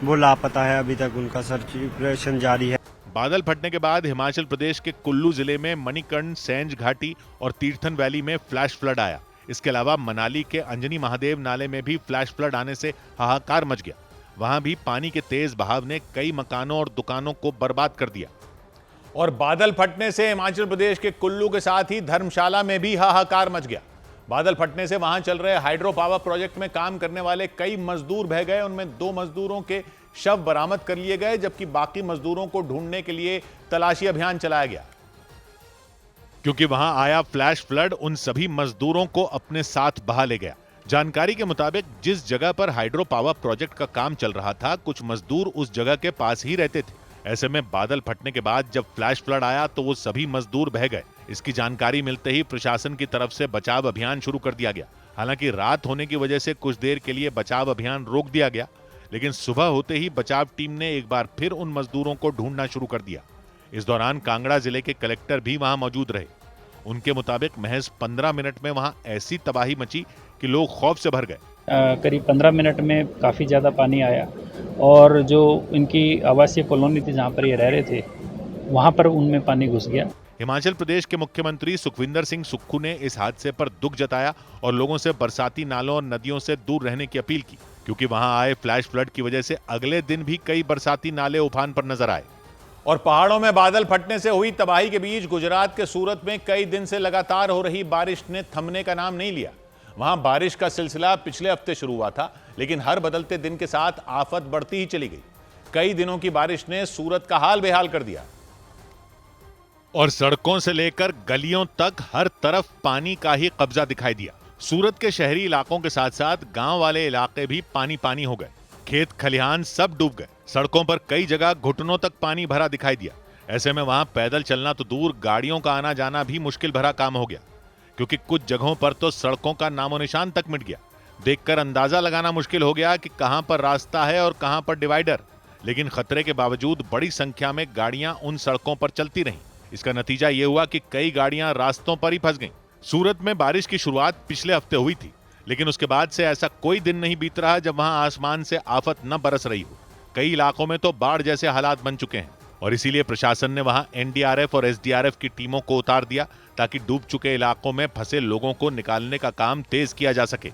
वो लापता है। अभी तक उनका सर्च ऑपरेशन जारी है। बादल फटने के बाद हिमाचल प्रदेश के कुल्लू जिले में मणिकर्ण, सेंज घाटी और तीर्थन वैली में फ्लैश फ्लड आया। इसके अलावा मनाली के अंजनी महादेव नाले में भी फ्लैश फ्लड आने से हाहाकार मच गया। वहां भी पानी के तेज बहाव ने कई मकानों और दुकानों को बर्बाद कर दिया। और बादल फटने से हिमाचल प्रदेश के कुल्लू के साथ ही धर्मशाला में भी हाहाकार मच गया। बादल फटने से वहां चल रहे हाइड्रो पावर प्रोजेक्ट में काम करने वाले कई मजदूर बह गए। उनमें 2 मजदूरों के शव बरामद कर लिए गए, जबकि बाकी मजदूरों को ढूंढने के लिए तलाशी अभियान चलाया गया। क्योंकि वहां आया फ्लैश फ्लड उन सभी मजदूरों को अपने साथ बहा ले गया। जानकारी के मुताबिक जिस जगह पर हाइड्रो पावर प्रोजेक्ट का काम चल रहा था, कुछ मजदूर उस जगह के पास ही रहते थे। ऐसे में बादल फटने के बाद जब फ्लैश फ्लड आया तो वो सभी मजदूर बह गए। इसकी जानकारी मिलते ही प्रशासन की तरफ से बचाव अभियान शुरू कर दिया गया। हालांकि रात होने की वजह से कुछ देर के लिए बचाव अभियान रोक दिया गया, लेकिन सुबह होते ही बचाव टीम ने एक बार फिर उन मजदूरों को ढूंढना शुरू कर दिया। इस दौरान कांगड़ा जिले के कलेक्टर भी वहां मौजूद रहे। उनके मुताबिक महज 15 मिनट में वहां ऐसी तबाही मची कि लोग खौफ से भर गए। करीब 15 मिनट में काफ़ी ज़्यादा पानी आया और जो इनकी आवासीय कॉलोनी थी जहाँ पर ये रह रहे थे वहाँ पर उनमें पानी घुस गया। हिमाचल प्रदेश के मुख्यमंत्री सुखविंदर सिंह सुक्खू ने इस हादसे पर दुख जताया और लोगों से बरसाती नालों और नदियों से दूर रहने की अपील की, क्योंकि वहां आए फ्लैश फ्लड की वजह से अगले दिन भी कई बरसाती नाले उफान पर नजर आए। और पहाड़ों में बादल फटने से हुई तबाही के बीच गुजरात के सूरत में कई दिन से लगातार हो रही बारिश ने थमने का नाम नहीं लिया। वहां बारिश का सिलसिला पिछले हफ्ते शुरू हुआ था, लेकिन हर बदलते दिन के साथ आफत बढ़ती ही चली गई। कई दिनों की बारिश ने सूरत का हाल बेहाल कर दिया और सड़कों से लेकर गलियों तक हर तरफ पानी का ही कब्जा दिखाई दिया। सूरत के शहरी इलाकों के साथ साथ गांव वाले इलाके भी पानी पानी हो गए। खेत खलिहान सब डूब गए। सड़कों पर कई जगह घुटनों तक पानी भरा दिखाई दिया। ऐसे में वहां पैदल चलना तो दूर, गाड़ियों का आना जाना भी मुश्किल भरा काम हो गया, क्योंकि कुछ जगहों पर तो सड़कों का नामो निशान तक मिट गया। देखकर अंदाजा लगाना मुश्किल हो गया कि कहां पर रास्ता है और कहां पर डिवाइडर। लेकिन खतरे के बावजूद बड़ी संख्या में गाड़ियां उन सड़कों पर चलती रहीं। इसका नतीजा यह हुआ कि कई गाड़ियां रास्तों पर ही फंस गईं। सूरत में बारिश की शुरुआत पिछले हफ्ते हुई थी, लेकिन उसके बाद से ऐसा कोई दिन नहीं बीत रहा जब वहां आसमान से आफत न बरस रही हो। कई इलाकों में तो बाढ़ जैसे हालात बन चुके हैं और इसीलिए प्रशासन ने वहां एनडीआरएफ और एसडीआरएफ की टीमों को उतार दिया, ताकि डूब चुके इलाकों में फंसे लोगों को निकालने का काम तेज किया जा सके।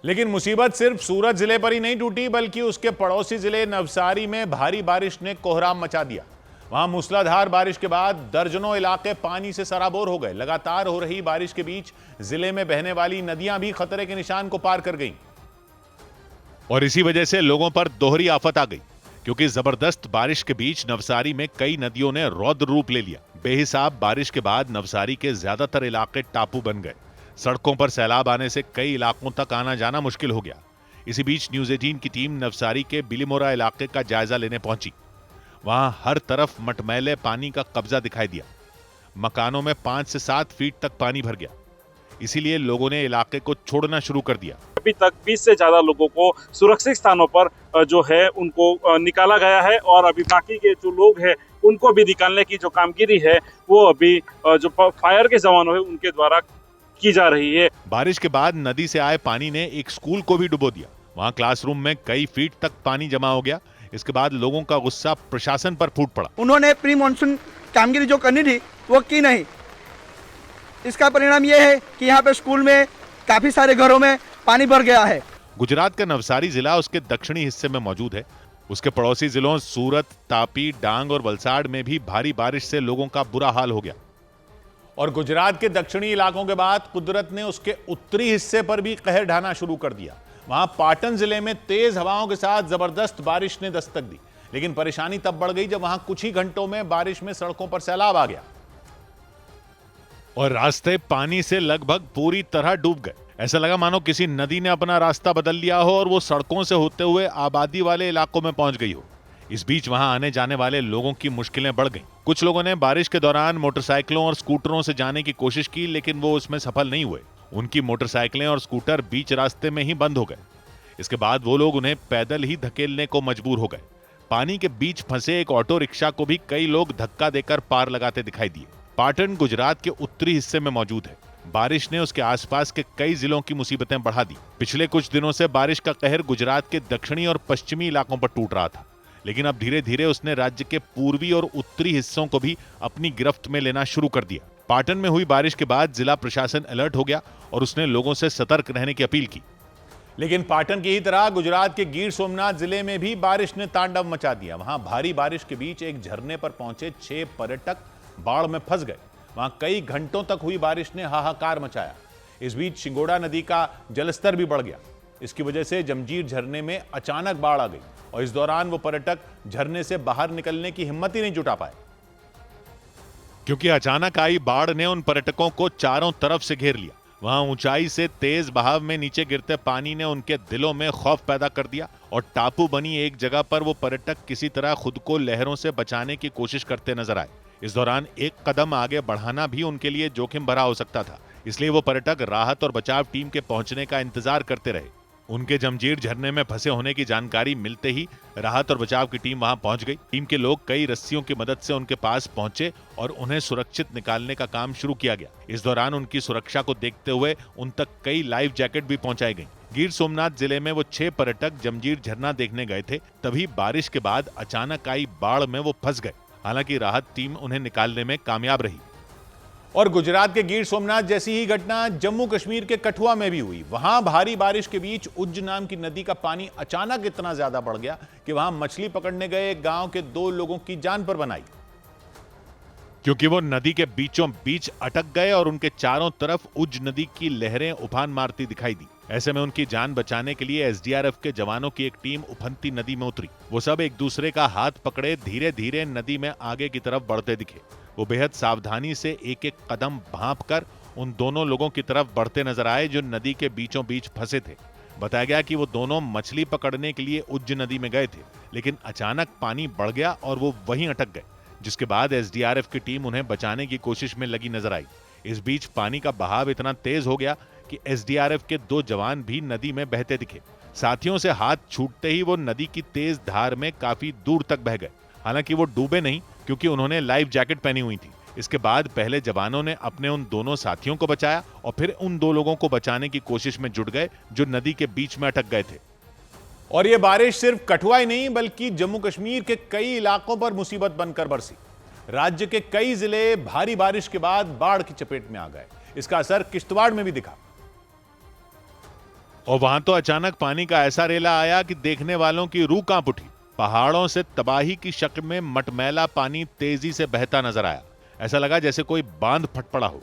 लेकिन मुसीबत सिर्फ सूरत जिले पर ही नहीं टूटी, बल्कि उसके पड़ोसी जिले नवसारी में भारी बारिश ने कोहराम मचा दिया। वहां मूसलाधार बारिश के बाद दर्जनों इलाके पानी से सराबोर हो गए। लगातार हो रही बारिश के बीच जिले में बहने वाली नदियां भी खतरे के निशान को पार कर गईं और इसी वजह से लोगों पर दोहरी आफत आ गई, क्योंकि जबरदस्त बारिश के बीच नवसारी में कई नदियों ने रौद्र रूप ले लिया। बेहिसाब बारिश के बाद नवसारी के ज्यादातर इलाके टापू बन गए। सड़कों पर सैलाब आने से कई इलाकों तक आना जाना मुश्किल हो गया। इसी बीच न्यूज 18 की टीम नवसारी के बिलीमोरा इलाके का जायजा लेने पहुंची। वहां हर तरफ मटमैले पानी का कब्जा दिखाई दिया। मकानों में 5 से 7 फीट तक पानी भर गया। इसीलिए लोगों ने इलाके को छोड़ना शुरू कर दिया। अभी तक 20 से ज्यादा लोगों को सुरक्षित स्थानों पर जो है उनको निकाला गया है और अभी बाकी के जो लोग हैं उनको भी निकालने की जो कामगिरी है वो अभी जो फायर के जवानों है उनके द्वारा की जा रही है। बारिश के बाद नदी से आए पानी ने एक स्कूल को भी डुबो दिया। वहां क्लासरूम में कई फीट तक पानी जमा हो गया। इसके बाद लोगों का गुस्सा प्रशासन पर फूट पड़ा। उन्होंने प्री मानसून कामगिरी जो करनी थी वो की नहीं। इसका परिणाम ये है कि यहाँ पे स्कूल में काफी सारे घरों में पानी भर गया है। गुजरात का नवसारी जिला उसके दक्षिणी हिस्से में मौजूद है। उसके पड़ोसी जिलों सूरत, तापी, डांग और वलसाड़ में भी भारी बारिश से लोगों का बुरा हाल हो गया। और गुजरात के दक्षिणी इलाकों के बाद कुदरत ने उसके उत्तरी हिस्से पर भी कहर ढाना शुरू कर दिया। वहां पाटन जिले में तेज हवाओं के साथ जबरदस्त बारिश ने दस्तक दी, लेकिन परेशानी तब बढ़ गई जब वहां कुछ ही घंटों में बारिश में सड़कों पर सैलाब आ गया और रास्ते पानी से लगभग पूरी तरह डूब गए। ऐसा लगा मानो किसी नदी ने अपना रास्ता बदल लिया हो और वो सड़कों से होते हुए आबादी वाले इलाकों में पहुंच गई हो। इस बीच वहां आने जाने वाले लोगों की मुश्किलें बढ़ गईं। कुछ लोगों ने बारिश के दौरान मोटरसाइकिलों और स्कूटरों से जाने की कोशिश की, लेकिन वो उसमें सफल नहीं हुए। उनकी मोटरसाइकिलें और स्कूटर बीच रास्ते में ही बंद हो गए। इसके बाद वो लोग उन्हें पैदल ही धकेलने को मजबूर हो गए। पानी के बीच फंसे एक ऑटो रिक्शा को भी कई लोग धक्का देकर पार लगाते दिखाई दिए। पाटन गुजरात के उत्तरी हिस्से में मौजूद है। बारिश ने उसके आसपास के कई जिलों की मुसीबतें बढ़ा दी। पिछले कुछ दिनों से बारिश का कहर गुजरात के दक्षिणी और पश्चिमी इलाकों पर टूट रहा था, लेकिन अब धीरे धीरे उसने राज्य के पूर्वी और उत्तरी हिस्सों को भी अपनी गिरफ्त में लेना शुरू कर दिया। पाटन में हुई बारिश के बाद जिला प्रशासन अलर्ट हो गया और उसने लोगों से सतर्क रहने की अपील की। लेकिन पाटन की ही तरह गुजरात के गिर सोमनाथ जिले में भी बारिश ने तांडव मचा दिया। वहां भारी बारिश के बीच एक झरने पर पहुंचे 6 पर्यटक बाढ़ में फंस गए। वहां कई घंटों तक हुई बारिश ने हाहाकार मचाया। इस बीच शिंगोड़ा नदी का जलस्तर भी बढ़ गया। इसकी वजह से जमजीर झरने में अचानक बाढ़ आ गई और इस दौरान वो पर्यटक झरने से बाहर निकलने की हिम्मत ही नहीं जुटा पाए, क्योंकि अचानक आई बाढ़ ने उन पर्यटकों को चारों तरफ से घेर लिया। वहां ऊंचाई से तेज बहाव में नीचे गिरते पानी ने उनके दिलों में खौफ पैदा कर दिया और टापू बनी एक जगह पर वो पर्यटक किसी तरह खुद को लहरों से बचाने की कोशिश करते नजर आए। इस दौरान एक कदम आगे बढ़ाना भी उनके लिए जोखिम भरा हो सकता था, इसलिए वो पर्यटक राहत और बचाव टीम के पहुंचने का इंतजार करते रहे। उनके जमजीर झरने में फंसे होने की जानकारी मिलते ही राहत और बचाव की टीम वहां पहुंच गई। टीम के लोग कई रस्सियों की मदद से उनके पास पहुंचे और उन्हें सुरक्षित निकालने का काम शुरू किया गया। इस दौरान उनकी सुरक्षा को देखते हुए उन तक कई लाइफ जैकेट भी पहुंचाई गई। गिर सोमनाथ जिले में वो 6 पर्यटक जमजीर झरना देखने गए थे, तभी बारिश के बाद अचानक आई बाढ़ में वो फंस गए। हालांकि राहत टीम उन्हें निकालने में कामयाब रही। और गुजरात के गिर सोमनाथ जैसी ही घटना जम्मू कश्मीर के कठुआ में भी हुई। वहां भारी बारिश के बीच उज्ज नाम की नदी का पानी अचानक इतना ज्यादा बढ़ गया कि वहां मछली पकड़ने गए गांव के 2 लोगों की जान पर बनाई, क्योंकि वो नदी के बीचों बीच अटक गए और उनके चारों तरफ उज्ज नदी की लहरें उफान मारती दिखाई दी। ऐसे में उनकी जान बचाने के लिए एसडीआरएफ के जवानों की एक टीम उफनती नदी में उतरी। वो सब एक दूसरे का हाथ पकड़े धीरे धीरे नदी में आगे की तरफ बढ़ते दिखे। वो बेहद सावधानी से एक एक कदम भांप कर उन दोनों लोगों की तरफ बढ़ते नजर आए जो नदी के बीचों बीच फंसे थे। बताया गया कि वो दोनों मछली पकड़ने के लिए उज्ज नदी में गए थे, लेकिन अचानक पानी बढ़ गया और वो वहीं अटक गए, जिसके बाद एसडीआरएफ की टीम उन्हें बचाने की कोशिश में लगी नजर आई। इस बीच पानी का बहाव इतना तेज हो गया कि एसडीआरएफ के 2 जवान भी नदी में बहते दिखे। साथियों से हाथ छूटते ही वो नदी की तेज धार में काफी दूर तक बह गए। हालांकि वो डूबे नहीं, क्योंकि उन्होंने लाइफ जैकेट पहनी हुई थी। इसके बाद पहले जवानों ने अपने उन दोनों साथियों को बचाया और फिर उन 2 लोगों को बचाने की कोशिश में जुट गए जो नदी के बीच में अटक गए थे। और ये बारिश सिर्फ कठुआ ही नहीं बल्कि जम्मू कश्मीर के कई इलाकों पर मुसीबत बनकर बरसी। राज्य के कई जिले भारी बारिश के बाद बाढ़ की चपेट में आ गए। इसका असर किश्तवाड़ में भी दिखा और वहां तो अचानक पानी का ऐसा रेला आया कि देखने वालों की रूह कांप उठी। पहाड़ों से तबाही की शक्ल में मटमैला पानी तेजी से बहता नजर आया। ऐसा लगा जैसे कोई बांध फट पड़ा हो।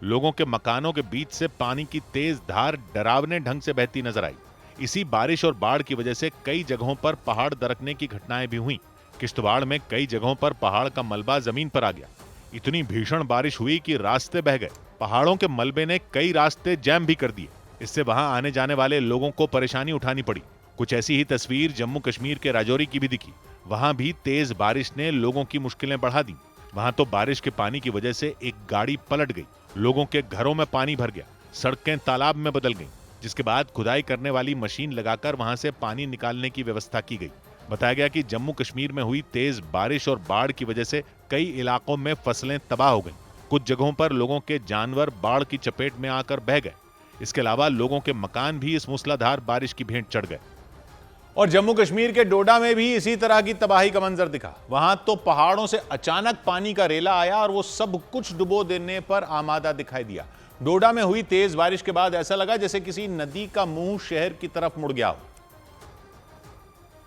लोगों के मकानों के बीच से पानी की तेज धार डरावने ढंग से बहती नजर आई। इसी बारिश और बाढ़ की वजह से कई जगहों पर पहाड़ दरकने की घटनाएं भी हुई। किश्तवाड़ में कई जगहों पर पहाड़ का मलबा जमीन पर आ गया। इतनी भीषण बारिश हुई कि रास्ते बह गए। पहाड़ों के मलबे ने कई रास्ते जैम भी कर दिए। इससे वहां आने जाने वाले लोगों को परेशानी उठानी पड़ी। कुछ ऐसी ही तस्वीर जम्मू कश्मीर के राजौरी की भी दिखी। वहां भी तेज बारिश ने लोगों की मुश्किलें बढ़ा दी। वहां तो बारिश के पानी की वजह से एक गाड़ी पलट गई। लोगों के घरों में पानी भर गया। सड़कें तालाब में बदल गईं, जिसके बाद खुदाई करने वाली मशीन लगाकर वहां से पानी निकालने की व्यवस्था की गई। बताया गया कि जम्मू कश्मीर में हुई तेज बारिश और बाढ़ की वजह से कई इलाकों में फसलें तबाह हो गईं। कुछ जगहों पर लोगों के जानवर बाढ़ की चपेट में आकर बह गए। इसके अलावा लोगों के मकान भी इस मूसलाधार बारिश की भेंट चढ़ गए। और जम्मू कश्मीर के डोडा में भी इसी तरह की तबाही का मंजर दिखा। वहां तो पहाड़ों से अचानक पानी का रेला आया और वो सब कुछ डुबो देने पर आमादा दिखाई दिया। डोडा में हुई तेज बारिश के बाद ऐसा लगा जैसे किसी नदी का मुंह शहर की तरफ मुड़ गया हो,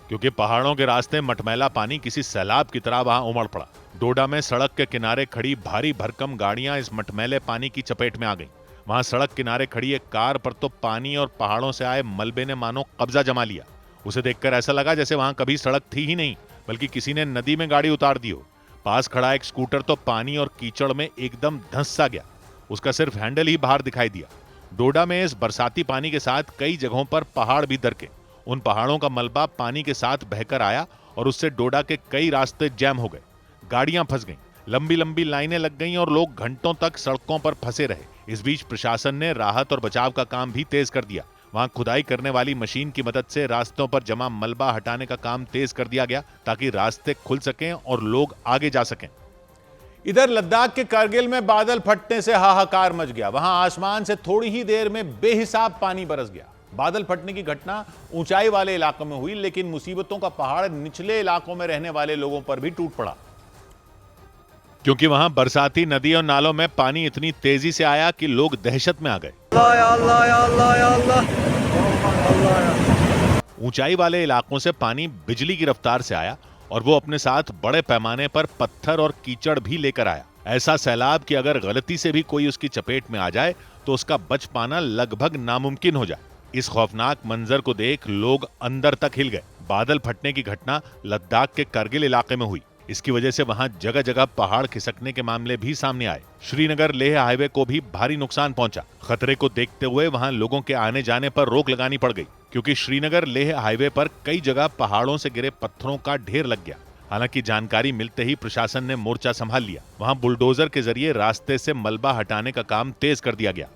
क्योंकि पहाड़ों के रास्ते मटमैला पानी किसी सैलाब की तरह वहां उमड़ पड़ा। डोडा में सड़क के किनारे खड़ी भारी भरकम गाड़ियां इस मटमैले पानी की चपेट में आ गईं। वहां सड़क किनारे खड़ी एक कार पर तो पानी और पहाड़ों से आए मलबे ने मानो कब्जा जमा लिया। उसे देखकर ऐसा लगा जैसे वहां कभी सड़क थी ही नहीं, बल्कि किसी ने नदी में गाड़ी उतार दी हो। पास खड़ा एक स्कूटर तो पानी और कीचड़ में एकदम धंस सा गया, उसका सिर्फ हैंडल ही बाहर दिखाई दिया। डोडा में इस बरसाती पानी के साथ कई जगहों पर पहाड़ भी दरके। उन पहाड़ों का मलबा पानी के साथ बहकर आया और उससे डोडा के कई रास्ते जैम हो गए। गाड़ियां फंस गईं, लंबी लंबी लाइनें लग गईं और लोग घंटों तक सड़कों पर फंसे रहे। इस बीच प्रशासन ने राहत और बचाव का काम भी तेज कर दिया। वहां खुदाई करने वाली मशीन की मदद से रास्तों पर जमा मलबा हटाने का काम तेज कर दिया गया ताकि रास्ते खुल सकें और लोग आगे जा सकें। इधर लद्दाख के कारगिल में बादल फटने से हाहाकार मच गया। वहां आसमान से थोड़ी ही देर में बेहिसाब पानी बरस गया। बादल फटने की घटना ऊंचाई वाले इलाकों में हुई, लेकिन मुसीबतों का पहाड़ निचले इलाकों में रहने वाले लोगों पर भी टूट पड़ा, क्योंकि वहां बरसाती नदी और नालों में पानी इतनी तेजी से आया कि लोग दहशत में आ गए। ऊंचाई वाले इलाकों से पानी बिजली की रफ्तार से आया और वो अपने साथ बड़े पैमाने पर पत्थर और कीचड़ भी लेकर आया। ऐसा सैलाब कि अगर गलती से भी कोई उसकी चपेट में आ जाए तो उसका बच पाना लगभग नामुमकिन हो जाए। इस खौफनाक मंजर को देख लोग अंदर तक हिल गए। बादल फटने की घटना लद्दाख के कारगिल इलाके में हुई। इसकी वजह से वहां जगह जगह पहाड़ खिसकने के मामले भी सामने आए। श्रीनगर लेह हाईवे को भी भारी नुकसान पहुंचा। खतरे को देखते हुए वहां लोगों के आने जाने पर रोक लगानी पड़ गई, क्योंकि श्रीनगर लेह हाईवे पर कई जगह पहाड़ों से गिरे पत्थरों का ढेर लग गया। हालांकि जानकारी मिलते ही प्रशासन ने मोर्चा संभाल लिया। वहां बुलडोजर के जरिए रास्ते से मलबा हटाने का काम तेज कर दिया गया।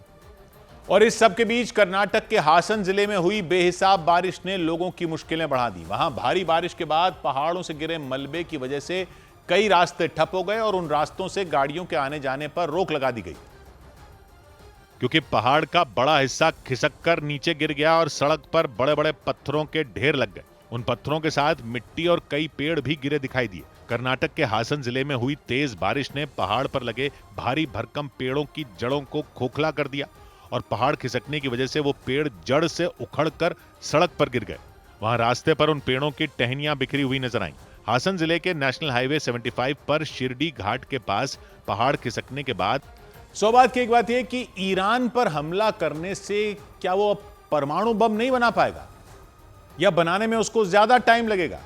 और इस सब के बीच कर्नाटक के हासन जिले में हुई बेहिसाब बारिश ने लोगों की मुश्किलें बढ़ा दी। वहां भारी बारिश के बाद पहाड़ों से गिरे मलबे की वजह से कई रास्ते ठप हो गए और उन रास्तों से गाड़ियों के आने जाने पर रोक लगा दी गई, क्योंकि पहाड़ का बड़ा हिस्सा खिसककर नीचे गिर गया और सड़क पर बड़े बड़े पत्थरों के ढेर लग गए। उन पत्थरों के साथ मिट्टी और कई पेड़ भी गिरे दिखाई दिए। कर्नाटक के हासन जिले में हुई तेज बारिश ने पहाड़ पर लगे भारी भरकम पेड़ों की जड़ों को खोखला कर दिया और पहाड़ खिसकने की वजह से वो पेड़ जड़ से उखड़कर सड़क पर गिर गए। वहां रास्ते पर उन पेड़ों की टहनियां बिखरी हुई नजर आईं। हासन जिले के नेशनल हाईवे 75 पर शिरडी घाट के पास पहाड़ खिसकने के बाद सौभाग्य की एक बात यह कि ईरान पर हमला करने से क्या वो परमाणु बम नहीं बना पाएगा, या बनाने में उसको ज्यादा टाइम लगेगा,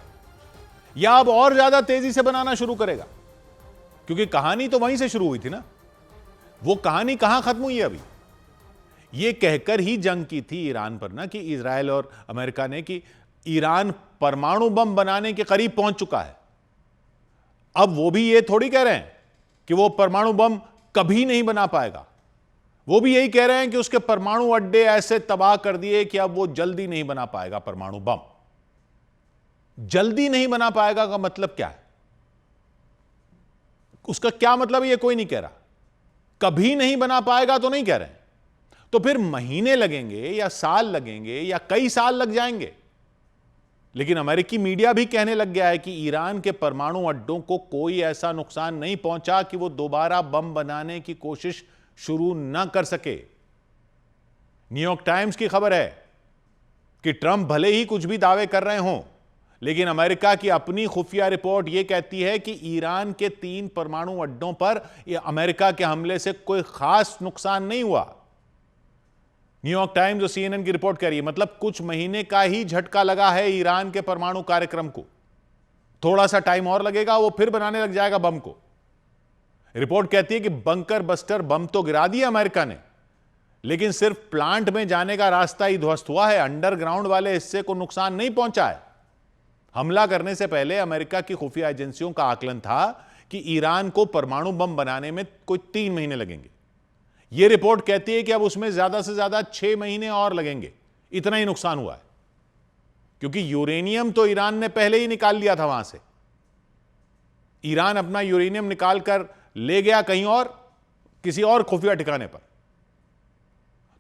या अब और ज्यादा तेजी से बनाना शुरू करेगा? क्योंकि कहानी तो वहीं से शुरू हुई थी ना। वो कहानी कहां खत्म हुई है अभी? ये कहकर ही जंग की थी ईरान पर ना, कि इजराइल और अमेरिका ने, कि ईरान परमाणु बम बनाने के करीब पहुंच चुका है। अब वो भी ये थोड़ी कह रहे हैं कि वो परमाणु बम कभी नहीं बना पाएगा। वो भी यही कह रहे हैं कि उसके परमाणु अड्डे ऐसे तबाह कर दिए कि अब वो जल्दी नहीं बना पाएगा परमाणु बम। जल्दी नहीं बना पाएगा का मतलब क्या है? उसका क्या मतलब है ये कोई नहीं कह रहा। कभी नहीं बना पाएगा तो नहीं कह रहे हैं, तो फिर महीने लगेंगे या साल लगेंगे या कई साल लग जाएंगे। लेकिन अमेरिकी मीडिया भी कहने लग गया है कि ईरान के परमाणु अड्डों को कोई ऐसा नुकसान नहीं पहुंचा कि वो दोबारा बम बनाने की कोशिश शुरू न कर सके। न्यूयॉर्क टाइम्स की खबर है कि ट्रंप भले ही कुछ भी दावे कर रहे हों, लेकिन अमेरिका की अपनी खुफिया रिपोर्ट यह कहती है कि ईरान के 3 परमाणु अड्डों पर अमेरिका के हमले से कोई खास नुकसान नहीं हुआ। न्यूयॉर्क टाइम्स और CNN की रिपोर्ट कह रही है, मतलब कुछ महीने का ही झटका लगा है ईरान के परमाणु कार्यक्रम को। थोड़ा सा टाइम और लगेगा, वो फिर बनाने लग जाएगा बम को। रिपोर्ट कहती है कि बंकर बस्टर बम तो गिरा दिया अमेरिका ने, लेकिन सिर्फ प्लांट में जाने का रास्ता ही ध्वस्त हुआ है, अंडरग्राउंड वाले हिस्से को नुकसान नहीं पहुंचा है। हमला करने से पहले अमेरिका की खुफिया एजेंसियों का आकलन था कि ईरान को परमाणु बम बनाने में कोई 3 महीने लगेंगे। यह रिपोर्ट कहती है कि अब उसमें ज्यादा से ज्यादा 6 महीने और लगेंगे। इतना ही नुकसान हुआ है, क्योंकि यूरेनियम तो ईरान ने पहले ही निकाल लिया था वहां से। ईरान अपना यूरेनियम निकाल कर ले गया कहीं और, किसी और खुफिया ठिकाने पर।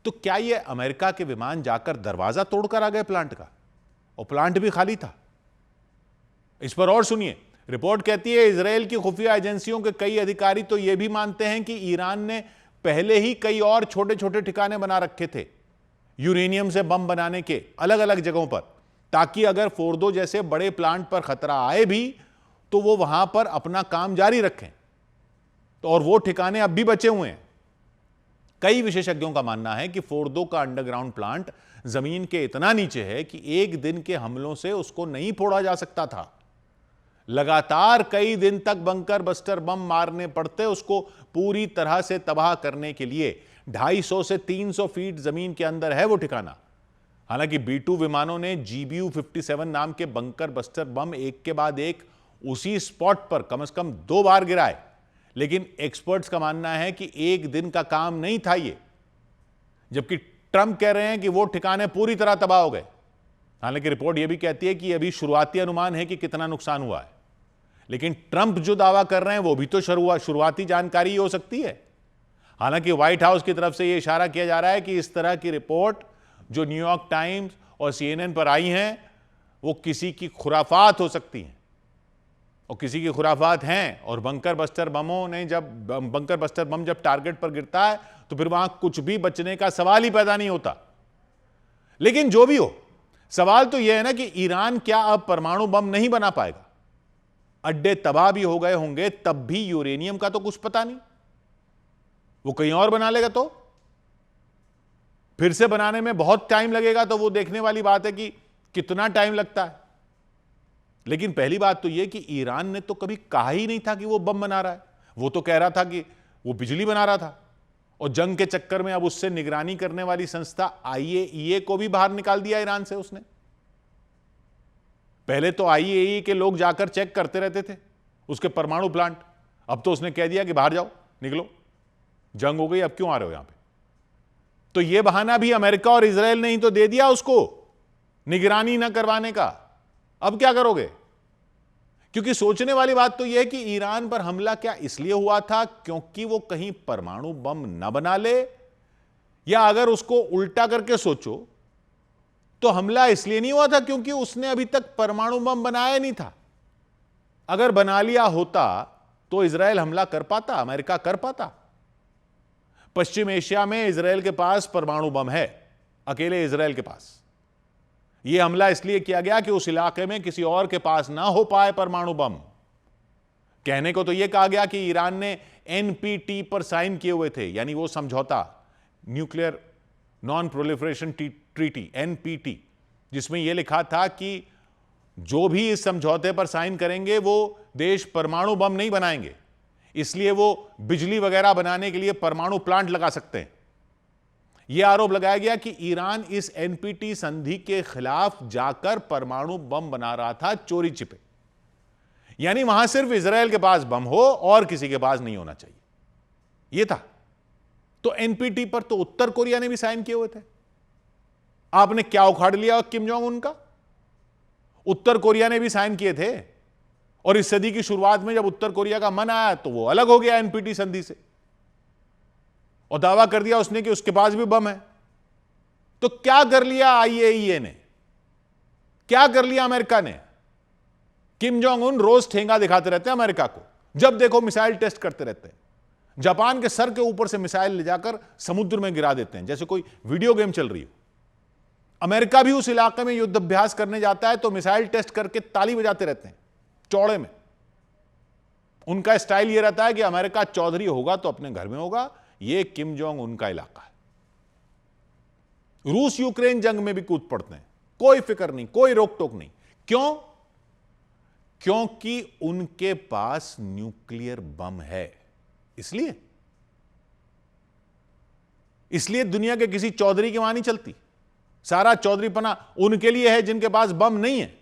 तो क्या यह अमेरिका के विमान जाकर दरवाजा तोड़कर आ गए प्लांट का? और प्लांट भी खाली था। इस पर और सुनिए, रिपोर्ट कहती है इजराइल की खुफिया एजेंसियों के कई अधिकारी तो यह भी मानते हैं कि ईरान ने पहले ही कई और छोटे छोटे ठिकाने बना रखे थे यूरेनियम से बम बनाने के अलग अलग जगहों पर, ताकि अगर फोर्दो जैसे बड़े प्लांट पर खतरा आए भी तो वो वहां पर अपना काम जारी रखें। तो और वो ठिकाने अब भी बचे हुए हैं। कई विशेषज्ञों का मानना है कि फोर्दो का अंडरग्राउंड प्लांट जमीन के इतना नीचे है कि एक दिन के हमलों से उसको नहीं फोड़ा जा सकता था। लगातार कई दिन तक बंकर बस्टर बम मारने पड़ते उसको पूरी तरह से तबाह करने के लिए। 250 से 300 फीट जमीन के अंदर है वो ठिकाना। हालांकि B-2 विमानों ने GBU-57 नाम के बंकर बस्टर बम एक के बाद एक उसी स्पॉट पर कम से कम 2 बार गिराए, लेकिन एक्सपर्ट्स का मानना है कि एक दिन का काम नहीं था ये, जबकि ट्रंप कह रहे हैं कि वो ठिकाने पूरी तरह तबाह हो गए। हालांकि रिपोर्ट यह भी कहती है कि अभी शुरुआती अनुमान है कि कितना नुकसान हुआ है, लेकिन ट्रंप जो दावा कर रहे हैं वो भी तो शुरुआती जानकारी ही हो सकती है। हालांकि व्हाइट हाउस की तरफ से यह इशारा किया जा रहा है कि इस तरह की रिपोर्ट जो न्यूयॉर्क टाइम्स और CNN पर आई हैं वो किसी की खुराफात हो सकती हैं, और किसी की खुराफात हैं। और बंकर बस्टर बम जब टारगेट पर गिरता है तो फिर वहां कुछ भी बचने का सवाल ही पैदा नहीं होता। लेकिन जो भी हो, सवाल तो यह है ना कि ईरान क्या अब परमाणु बम नहीं बना पाएगा? अड्डे तबाह भी हो गए होंगे तब भी यूरेनियम का तो कुछ पता नहीं, वो कहीं और बना लेगा तो फिर से बनाने में बहुत टाइम लगेगा। तो वो देखने वाली बात है कि कितना टाइम लगता है। लेकिन पहली बात तो यह कि ईरान ने तो कभी कहा ही नहीं था कि वो बम बना रहा है। वो तो कह रहा था कि वो बिजली बना रहा था, और जंग के चक्कर में अब उससे निगरानी करने वाली संस्था IAEA को भी बाहर निकाल दिया ईरान से उसने। पहले तो IAEA के लोग जाकर चेक करते रहते थे उसके परमाणु प्लांट, अब तो उसने कह दिया कि बाहर जाओ, निकलो, जंग हो गई, अब क्यों आ रहे हो यहां पे? तो यह बहाना भी अमेरिका और इजराइल ने ही तो दे दिया उसको निगरानी न करवाने का। अब क्या करोगे? क्योंकि सोचने वाली बात तो यह है कि ईरान पर हमला क्या इसलिए हुआ था क्योंकि वो कहीं परमाणु बम न बना ले, या अगर उसको उल्टा करके सोचो तो हमला इसलिए नहीं हुआ था क्योंकि उसने अभी तक परमाणु बम बनाया नहीं था। अगर बना लिया होता तो इजराइल हमला कर पाता, अमेरिका कर पाता। पश्चिम एशिया में इजराइल के पास परमाणु बम है, अकेले इजराइल के पास। यह हमला इसलिए किया गया कि उस इलाके में किसी और के पास ना हो पाए परमाणु बम। कहने को तो यह कहा गया कि ईरान ने NPT पर साइन किए हुए थे, यानी वो समझौता, nuclear non proliferation treaty NPT, जिसमें यह लिखा था कि जो भी इस समझौते पर साइन करेंगे वो देश परमाणु बम नहीं बनाएंगे, इसलिए वो बिजली वगैरह बनाने के लिए परमाणु प्लांट लगा सकते हैं। यह आरोप लगाया गया कि ईरान इस NPT संधि के खिलाफ जाकर परमाणु बम बना रहा था चोरी छिपे, यानी वहां सिर्फ इजराइल के पास बम हो और किसी के पास नहीं होना चाहिए, यह था। तो NPT पर तो उत्तर कोरिया ने भी साइन किए हुए थे। आपने क्या उखाड़ लिया किम जोंग उन का? उत्तर कोरिया ने भी साइन किए थे, और इस सदी की शुरुआत में जब उत्तर कोरिया का मन आया तो वो अलग हो गया NPT संधि से, और दावा कर दिया उसने कि उसके पास भी बम है। तो क्या कर लिया IAEA ने, क्या कर लिया अमेरिका ने? किम जोंग उन रोज ठेंगा दिखाते रहते हैं अमेरिका को, जब देखो मिसाइल टेस्ट करते रहते हैं। जापान के सर के ऊपर से मिसाइल ले जाकर समुद्र में गिरा देते हैं जैसे कोई वीडियो गेम चल रही हो। अमेरिका भी उस इलाके में युद्धाभ्यास करने जाता है तो मिसाइल टेस्ट करके ताली बजाते रहते हैं चौड़े में। उनका स्टाइल यह रहता है कि अमेरिका चौधरी होगा तो अपने घर में होगा, यह किम जोंग उनका इलाका है। रूस यूक्रेन जंग में भी कूद पड़ते हैं, कोई फिक्र नहीं, कोई रोक टोक नहीं। क्यों? क्योंकि उनके पास न्यूक्लियर बम है। इसलिए दुनिया के किसी चौधरी की वहां नहीं चलती। सारा चौधरीपना उनके लिए है जिनके पास बम नहीं है।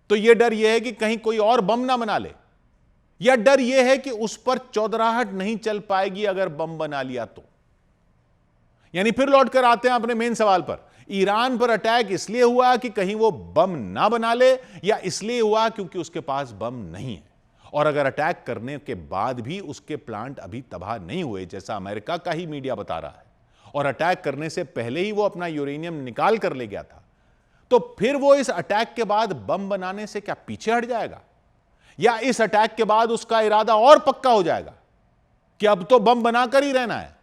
तो यह डर यह है कि कहीं कोई और बम ना बना ले, या डर यह है कि उस पर चौधराहट नहीं चल पाएगी अगर बम बना लिया तो। यानी फिर लौटकर आते हैं अपने मेन सवाल पर, ईरान पर अटैक इसलिए हुआ कि कहीं वो बम ना बना ले, या इसलिए हुआ क्योंकि उसके पास बम नहीं है? और अगर अटैक करने के बाद भी उसके प्लांट अभी तबाह नहीं हुए, जैसा अमेरिका का ही मीडिया बता रहा है, और अटैक करने से पहले ही वो अपना यूरेनियम निकाल कर ले गया था, तो फिर वो इस अटैक के बाद बम बनाने से क्या पीछे हट जाएगा, या इस अटैक के बाद उसका इरादा और पक्का हो जाएगा कि अब तो बम बनाकर ही रहना है,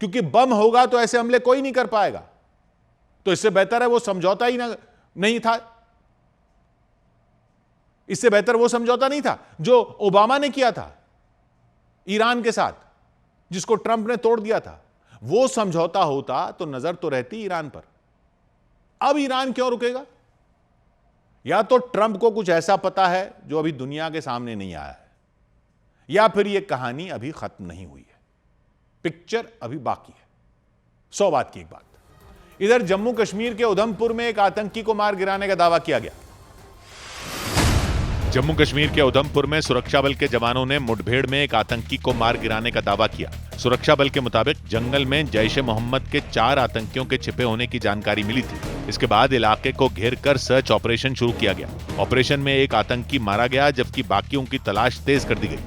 क्योंकि बम होगा तो ऐसे हमले कोई नहीं कर पाएगा। तो इससे बेहतर है वो समझौता ही नहीं था। इससे बेहतर वो समझौता नहीं था जो ओबामा ने किया था ईरान के साथ, जिसको ट्रंप ने तोड़ दिया था। वो समझौता होता तो नजर तो रहती ईरान पर। अब ईरान क्यों रुकेगा? या तो ट्रंप को कुछ ऐसा पता है जो अभी दुनिया के सामने नहीं आया है, या फिर यह कहानी अभी खत्म नहीं हुई है, पिक्चर अभी बाकी है। 100 बात की एक बात। इधर जम्मू कश्मीर के उधमपुर में एक आतंकी को मार गिराने का दावा किया गया। जम्मू कश्मीर के उधमपुर में सुरक्षा बल के जवानों ने मुठभेड़ में एक आतंकी को मार गिराने का दावा किया। सुरक्षा बल के मुताबिक जंगल में जैश ए मोहम्मद के 4 आतंकियों के छिपे होने की जानकारी मिली थी। इसके बाद इलाके को घेरकर सर्च ऑपरेशन शुरू किया गया। ऑपरेशन में एक आतंकी मारा गया, जबकि बाकियों की तलाश तेज कर दी गई।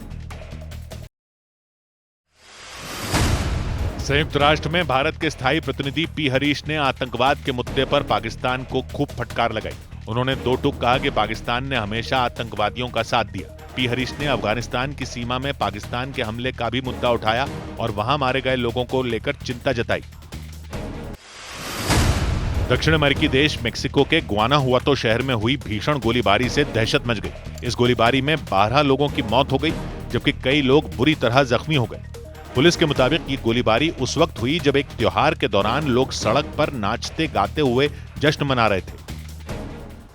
संयुक्त राष्ट्र में भारत के स्थायी प्रतिनिधि पी हरीश ने आतंकवाद के मुद्दे पर पाकिस्तान को खूब फटकार लगाई। उन्होंने दो टूक कहा कि पाकिस्तान ने हमेशा आतंकवादियों का साथ दिया। पी हरीश ने अफगानिस्तान की सीमा में पाकिस्तान के हमले का भी मुद्दा उठाया और वहां मारे गए लोगों को लेकर चिंता जताई। दक्षिण अमेरिकी देश मेक्सिको के गुआनाजुआतो शहर में हुई भीषण गोलीबारी से दहशत मच गई। इस गोलीबारी में 12 लोगों की मौत हो गई, जबकि कई लोग बुरी तरह जख्मी हो गए। पुलिस के मुताबिक ये गोलीबारी उस वक्त हुई जब एक त्योहार के दौरान लोग सड़क पर नाचते गाते हुए जश्न मना रहे थे।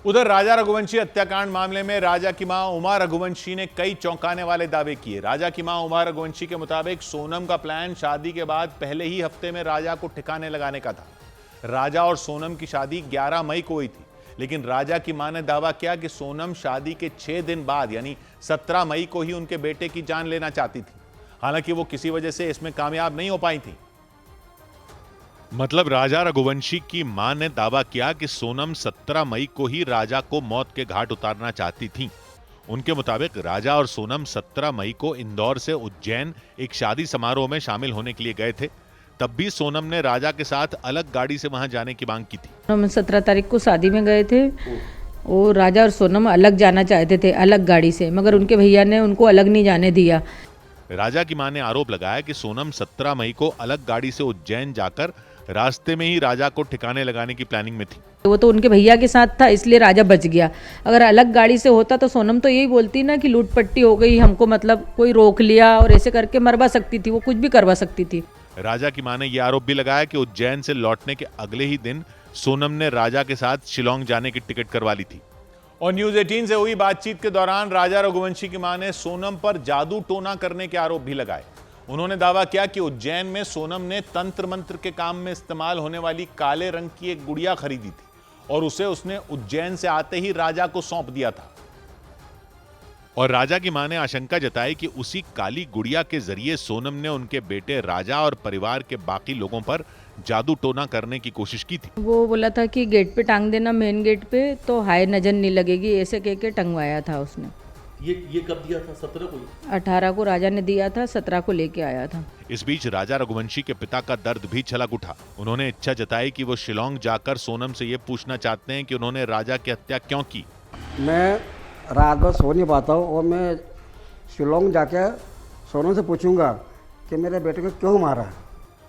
उधर राजा रघुवंशी हत्याकांड मामले में राजा की मां उमा रघुवंशी ने कई चौंकाने वाले दावे किए। राजा की मां उमा रघुवंशी के मुताबिक सोनम का प्लान शादी के बाद पहले ही हफ्ते में राजा को ठिकाने लगाने का था। राजा और सोनम की शादी 11 मई को हुई थी, लेकिन राजा की मां ने दावा किया कि सोनम शादी के 6 दिन बाद यानी 17 मई को ही उनके बेटे की जान लेना चाहती थी। हालांकि वो किसी वजह से इसमें कामयाब नहीं हो पाई थी। मतलब राजा रघुवंशी की मां ने दावा किया कि सोनम 17 मई को ही राजा को मौत के घाट उतारना चाहती थीं। उनके मुताबिक राजा और सोनम 17 मई को इंदौर से उज्जैन एक शादी समारोह में शामिल होने के लिए गए थे। तब भी सोनम ने राजा के साथ अलग गाड़ी से वहां जाने की मांग की थी। हम 17 तारीख को शादी में गए थे और राजा और सोनम अलग जाना चाहते थे, अलग गाड़ी से, मगर उनके भैया ने उनको अलग नहीं जाने दिया। राजा की मां ने आरोप लगाया कि सोनम 17 मई को अलग गाड़ी से उज्जैन जाकर रास्ते में ही राजा को ठिकाने लगाने की प्लानिंग में थी। वो तो उनके भैया के साथ था, इसलिए राजा बच गया। अगर अलग गाड़ी से होता तो सोनम तो यही बोलती ना कि लूट पट्टी हो गई, हमको मतलब कोई रोक लिया और ऐसे करके मरवा सकती थी, वो कुछ भी करवा सकती थी। राजा की मां ने यह आरोप भी लगाया कि उज्जैन से लौटने के अगले ही दिन सोनम ने राजा के साथ शिलोंग जाने की टिकट करवा ली थी। और न्यूज 18 से हुई बातचीत के दौरान राजा रघुवंशी की मां ने सोनम पर जादू टोना करने के आरोप भी लगाए। उन्होंने दावा किया कि उज्जैन में सोनम ने तंत्र मंत्र के काम में इस्तेमाल होने वाली काले रंग की एक गुड़िया खरीदी थी और उसे उसने उज्जैन से आते ही राजा को सौंप दिया था। और राजा की मां ने आशंका जताई कि उसी काली गुड़िया के जरिए सोनम ने उनके बेटे राजा और परिवार के बाकी लोगों पर जादू टोना करने की कोशिश की थी। वो बोला था कि गेट पे टांग देना, मेन गेट पे, तो हाय नजर नहीं लगेगी, ऐसे कह के टंगवाया था उसने। ये कब दिया था? 17 को? 18 को राजा ने दिया था, 17 को लेके आया था। इस बीच राजा रघुवंशी के पिता का दर्द भी छलक उठा। उन्होंने इच्छा जताई कि वो शिलोंग जाकर सोनम से ये पूछना चाहते हैं कि उन्होंने राजा की हत्या क्यों की। मैं रात भर सो नहीं पाता हूँ और मैं शिलोंग जाके सोनम से पूछूंगा कि मेरे बेटे को क्यों मारा।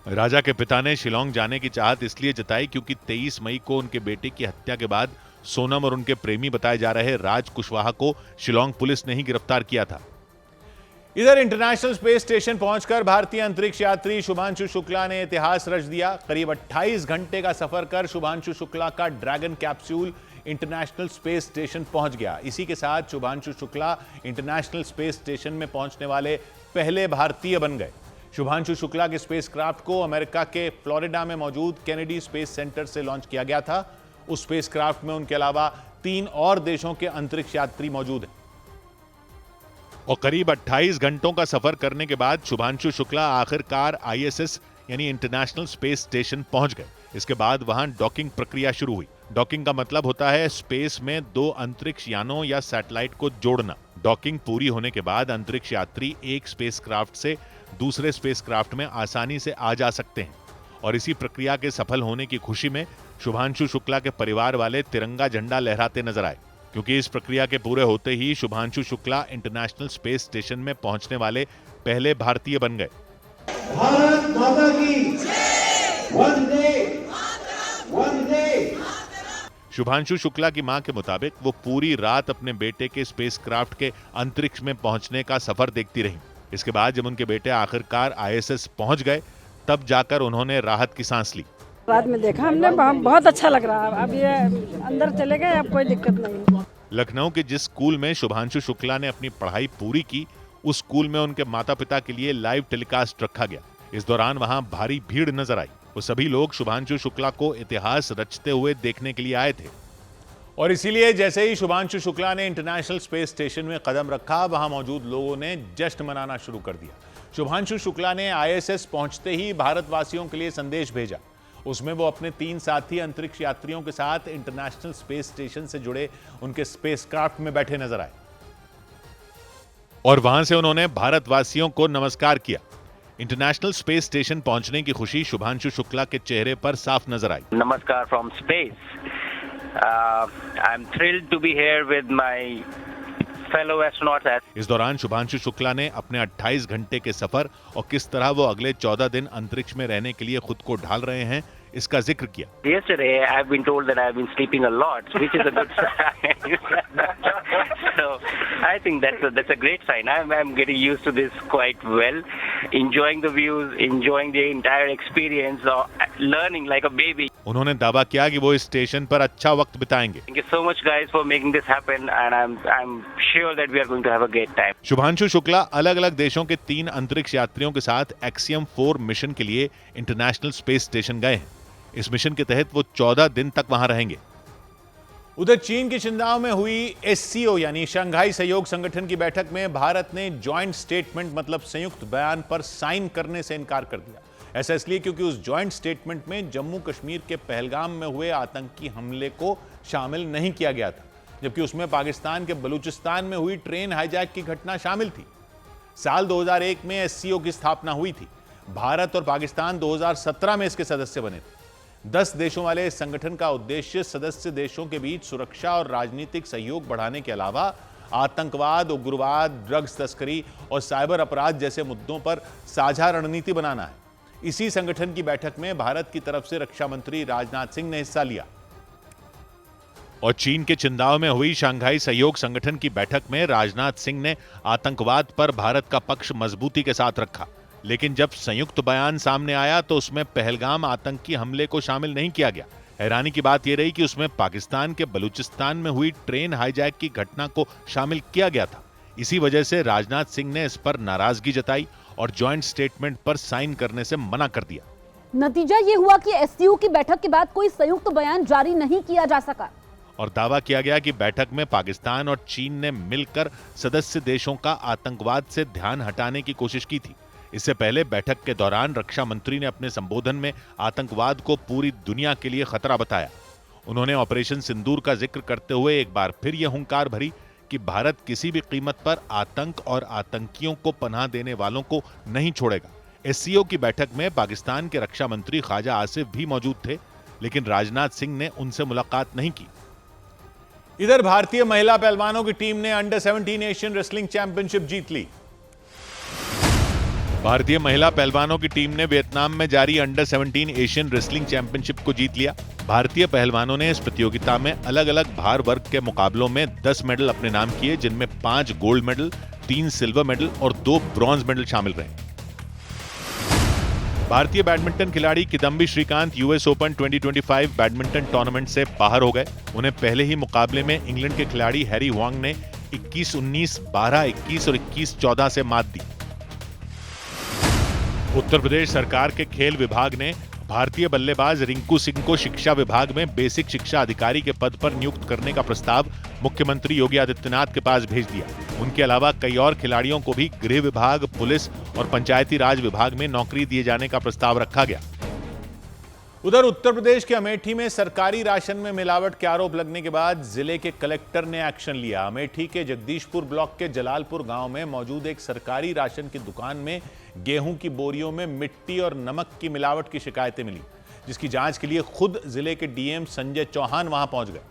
राजा के पिता ने शिलोंग जाने की चाहत इसलिए जताई क्योंकि 23 मई को उनके बेटे की हत्या के बाद सोनम और उनके प्रेमी बताए जा रहे राज कुशवाहा को शिलोंग पुलिस ने ही गिरफ्तार किया था। इधर इंटरनेशनल स्पेस स्टेशन पहुंचकर भारतीय अंतरिक्ष यात्री शुभांशु शुक्ला ने इतिहास रच दिया। करीब 28 घंटे का सफर कर शुभांशु शुक्ला का dragon capsule international space station पहुंच गया। इसी के साथ Shubhanshu Shukla international space station में पहुंचने वाले पहले भारतीय बन गए। शुभांशु शुक्ला के स्पेसक्राफ्ट को अमेरिका के फ्लोरिडा में मौजूद केनेडी स्पेस सेंटर से लॉन्च किया गया था। उस स्पेसक्राफ्ट में उनके अलावा 3 और देशों के अंतरिक्ष यात्री मौजूद हैं। और करीब 28 घंटों का सफर करने के बाद शुभांशु शुक्ला आखिरकार ISS यानी इंटरनेशनल स्पेस स्टेशन पहुंच गए। इसके बाद वहां डॉकिंग प्रक्रिया शुरू हुई। डॉकिंग का मतलब होता है स्पेस में 2 अंतरिक्ष यानों या सैटेलाइट को जोड़ना। डॉकिंग पूरी होने के बाद अंतरिक्ष यात्री एक स्पेसक्राफ्ट से दूसरे स्पेसक्राफ्ट में आसानी से आ जा सकते हैं और इसी प्रक्रिया के सफल होने की खुशी में शुभांशु शुक्ला के परिवार वाले तिरंगा झंडा लहराते नजर आए, क्योंकि इस प्रक्रिया के पूरे होते ही Shubhanshu Shukla international space station में पहुंचने वाले पहले भारतीय बन गए। भारत माता की वंदे वंदे। शुभांशु शुक्ला की मां के मुताबिक वो पूरी रात अपने बेटे के स्पेसक्राफ्ट के अंतरिक्ष में पहुंचने का सफर देखती रहीं। इसके बाद जब उनके बेटे आखिरकार ISS पहुंच गए, तब जाकर उन्होंने राहत की सांस ली। रात में देखा हमने, बहुत अच्छा लग रहा है। अब ये अंदर चले गए, अब कोई दिक्कत नहीं। लखनऊ के जिस स्कूल में शुभांशु शुक्ला ने अपनी पढ़ाई पूरी की, उस स्कूल में उनके माता पिता के लिए लाइव टेलीकास्ट रखा गया। इस दौरान वहां भारी भीड़ नजर आई। वो सभी लोग शुभांशु शुक्ला को इतिहास रचते हुए देखने के लिए आए थे। और इसीलिए जैसे ही शुभांशु शुक्ला ने इंटरनेशनल स्पेस स्टेशन में कदम रखा, वहां मौजूद लोगों ने जश्न मनाना शुरू कर दिया। शुभांशु शुक्ला ने ISS पहुंचते ही भारतवासियों के लिए संदेश भेजा। उसमें वो अपने 3 साथी अंतरिक्ष यात्रियों के साथ इंटरनेशनल स्पेस स्टेशन से जुड़े उनके स्पेसक्राफ्ट में बैठे नजर आए और वहां से उन्होंने भारतवासियों को नमस्कार किया। इंटरनेशनल स्पेस स्टेशन पहुंचने की खुशी शुभांशु शुक्ला के चेहरे पर साफ नजर आई। नमस्कार from space. I am thrilled to be here with my fellow astronauts. इस दौरान शुभांशु शुक्ला ने अपने 28 घंटे के सफर और किस तरह वो अगले 14 दिन अंतरिक्ष में रहने के लिए खुद को ढाल रहे हैं, इसका जिक्र किया। Yesterday I have been told that I have been sleeping a lot, which is a good sign. So I think that's a great sign. I'm getting used to this quite well, enjoying the views, enjoying the entire experience, learning like a baby. उन्होंने दावा किया कि वो इस स्टेशन पर अच्छा वक्त बिताएंगे। Thank you so much guys for making this happen, and I'm sure that we are going to have a great time. Shubhanshu Shukla अलग अलग देशों के 3 अंतरिक्ष यात्रियों के साथ Axiom 4 मिशन के लिए इंटरनेशनल स्पेस स्टेशन गए हैं। इस मिशन के तहत वो 14 दिन तक वहां रहेंगे। उधर चीन के चिंदाओ में हुई SCO यानी शंघाई सहयोग संगठन की बैठक में भारत ने जॉइंट स्टेटमेंट मतलब संयुक्त बयान पर साइन करने से इनकार कर दिया। ऐसा इसलिए क्योंकि उस जॉइंट स्टेटमेंट में जम्मू कश्मीर के पहलगाम में हुए आतंकी हमले को शामिल नहीं किया गया था, जबकि उसमें पाकिस्तान के बलूचिस्तान में हुई ट्रेन हाईजैक की घटना शामिल थी। साल 2001 में SCO की स्थापना हुई थी। भारत और पाकिस्तान 2017 में इसके सदस्य बने थे। 10 देशों वाले इस संगठन का उद्देश्य सदस्य देशों के बीच सुरक्षा और राजनीतिक सहयोग बढ़ाने के अलावा आतंकवाद, उग्रवाद, ड्रग्स तस्करी और साइबर अपराध जैसे मुद्दों पर साझा रणनीति बनाना है। इसी संगठन की बैठक में भारत की तरफ से रक्षा मंत्री राजनाथ सिंह ने हिस्सा लिया और चीन के चिंदाओ में हुई शंघाई सहयोग संगठन की बैठक में राजनाथ सिंह ने आतंकवाद पर भारत का पक्ष मजबूती के साथ रखा। लेकिन जब संयुक्त बयान सामने आया तो उसमें पहलगाम आतंकी हमले को शामिल नहीं किया गया। हैरानी की बात यह रही कि उसमें पाकिस्तान के बलूचिस्तान में हुई ट्रेन हाईजैक की घटना को शामिल किया गया था। इसी वजह से राजनाथ सिंह ने इस पर नाराजगी जताई और जॉइंट स्टेटमेंट पर साइन करने से मना कर दिया। नतीजा ये हुआ कि SCO की बैठक के बाद कोई संयुक्त बयान जारी नहीं किया जा सका और दावा किया गया कि बैठक में पाकिस्तान और चीन ने मिलकर सदस्य देशों का आतंकवाद से ध्यान हटाने की कोशिश की थी। इससे पहले बैठक के दौरान रक्षा मंत्री ने अपने संबोधन में आतंकवाद को पूरी दुनिया के लिए खतरा बताया। उन्होंने ऑपरेशन सिंदूर का जिक्र करते हुए एक बार फिर यह हुंकार भरी कि भारत किसी भी कीमत पर आतंक और आतंकियों को पनाह देने वालों को नहीं छोड़ेगा। SCO की बैठक में पाकिस्तान के रक्षा मंत्री ख्वाजा आसिफ भी मौजूद थे, लेकिन राजनाथ सिंह ने उनसे मुलाकात नहीं की। इधर भारतीय महिला पहलवानों की टीम ने अंडर 17 एशियन रेसलिंग चैंपियनशिप जीत ली। भारतीय महिला पहलवानों की टीम ने वियतनाम में जारी अंडर 17 एशियन रेसलिंग चैंपियनशिप को जीत लिया। भारतीय पहलवानों ने इस प्रतियोगिता में अलग अलग भार वर्ग के मुकाबलों में 10 मेडल अपने नाम किए, जिनमें 5 गोल्ड मेडल, 3 सिल्वर मेडल और 2 ब्रॉन्ज मेडल शामिल रहे। भारतीय बैडमिंटन खिलाड़ी Kidambi Srikanth US open 2025 badminton tournament से बाहर हो गए। उन्हें पहले ही मुकाबले में इंग्लैंड के खिलाड़ी हैरी वांग ने 21-19, 12-21 और 21-14 से मात दी। उत्तर प्रदेश सरकार के खेल विभाग ने भारतीय बल्लेबाज रिंकू सिंह को शिक्षा विभाग में बेसिक शिक्षा अधिकारी के पद पर नियुक्त करने का प्रस्ताव मुख्यमंत्री योगी आदित्यनाथ के पास भेज दिया। उनके अलावा कई और खिलाड़ियों को भी गृह विभाग, पुलिस और पंचायती राज विभाग में नौकरी दिए जाने का प्रस्ताव रखा गया। उधर उत्तर प्रदेश के अमेठी में सरकारी राशन में मिलावट के आरोप लगने के बाद जिले के कलेक्टर ने एक्शन लिया। अमेठी के जगदीशपुर ब्लॉक के जलालपुर गांव में मौजूद एक सरकारी राशन की दुकान में गेहूं की बोरियों में मिट्टी और नमक की मिलावट की शिकायतें मिली, जिसकी जांच के लिए खुद जिले के डीएम संजय चौहान वहां पहुंच गए।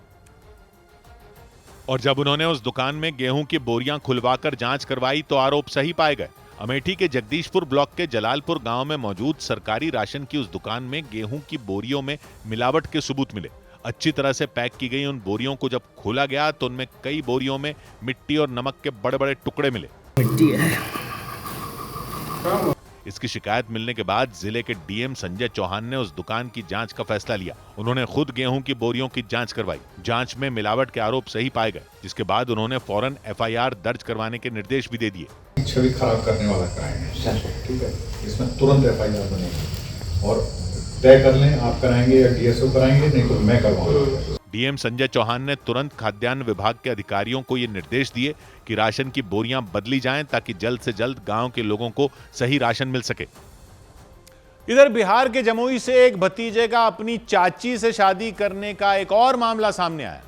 और जब उन्होंने उस दुकान में गेहूं की बोरियां खुलवाकर जांच करवाई तो आरोप सही पाए गए। अमेठी के जगदीशपुर ब्लॉक के जलालपुर गांव में मौजूद सरकारी राशन की उस दुकान में गेहूं की बोरियों में मिलावट के सबूत मिले। अच्छी तरह से पैक की गई उन बोरियों को जब खोला गया तो उनमें कई बोरियों में मिट्टी और नमक के बड़े बड़े टुकड़े मिले। मिट्टी है। इसकी शिकायत मिलने के बाद जिले के डीएम संजय चौहान ने उस दुकान की जांच का फैसला लिया। उन्होंने खुद गेहूं की बोरियों की जांच करवाई। जांच में मिलावट के आरोप सही पाए गए, जिसके बाद उन्होंने फौरन एफआईआर दर्ज करवाने के निर्देश भी दे दिए। छवि खराब करने वाला क्राइम है, ठीक है, इसमें तुरंत एफआईआर बनेगी और तय कर लें आप कराएंगे या डीएसओ कराएंगे, नहीं तो मैं करवाऊंगा। डीएम संजय चौहान ने तुरंत खाद्यान्न विभाग के अधिकारियों को ये निर्देश दिए कि राशन की बोरियां बदली जाएं ताकि जल्द से जल्द गांव के लोगों को सही राशन मिल सके। इधर बिहार के जमुई से एक भतीजे का अपनी चाची से शादी करने का एक और मामला सामने आया।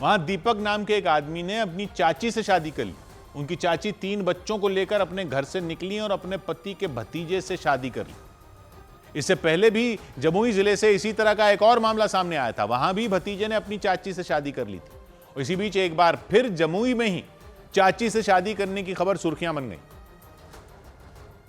वहां दीपक नाम के एक आदमी ने अपनी चाची से शादी कर ली। उनकी चाची 3 बच्चों को लेकर अपने घर से निकली और अपने पति के भतीजे से शादी कर ली। इससे पहले भी जमुई जिले से इसी तरह का एक और मामला सामने आया था। वहां भी भतीजे ने अपनी चाची से शादी कर ली थी। और इसी बीच एक बार फिर जमुई में ही चाची से शादी करने की खबर सुर्खियां बन गई,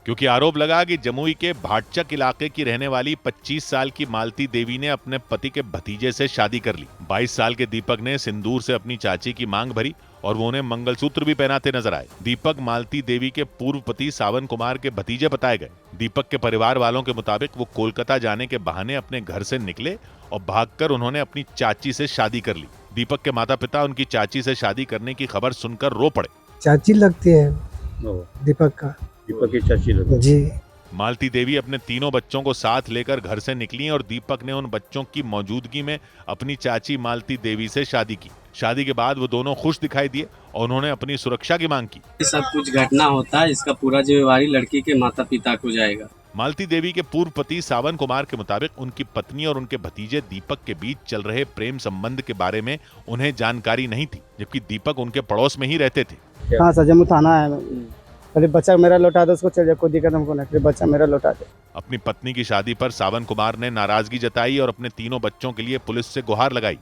क्योंकि आरोप लगा कि जमुई के भाटचक इलाके की रहने वाली 25 साल की मालती देवी ने अपने पति के भतीजे से शादी कर ली। 22 साल के दीपक ने सिंदूर से अपनी चाची की मांग भरी और वो उन्हें मंगलसूत्र भी पहनाते नजर आए। दीपक मालती देवी के पूर्व पति सावन कुमार के भतीजे बताए गए। दीपक के परिवार वालों के मुताबिक वो कोलकाता जाने के बहाने अपने घर से निकले और भागकर उन्होंने अपनी चाची से शादी कर ली। दीपक के माता पिता उनकी चाची से शादी करने की खबर सुनकर रो पड़े। चाची लगती है दीपक का, दीपक की चाची लगती है जी। मालती देवी अपने तीनों बच्चों को साथ लेकर घर से निकली और दीपक ने उन बच्चों की मौजूदगी में अपनी चाची मालती देवी से शादी की। शादी के बाद वो दोनों खुश दिखाई दिए और उन्होंने अपनी सुरक्षा की मांग की। सब कुछ घटना होता है, इसका पूरा जिम्मेवारी लड़की के माता पिता को जाएगा। मालती देवी के पूर्व पति सावन कुमार के मुताबिक उनकी पत्नी और उनके भतीजे दीपक के बीच चल रहे प्रेम संबंध के बारे में उन्हें जानकारी नहीं थी, जबकि दीपक उनके पड़ोस में ही रहते थे। हाँ सर, जम्मू थाना है। अरे बच्चा मेरा लौटा दो, उसको चल जाए, कोई दिक्कत हमको नहीं, बच्चा मेरा लौटा दे। अपनी पत्नी की शादी पर सावन कुमार ने नाराजगी जताई और अपने तीनों बच्चों के लिए पुलिस से गुहार लगाई।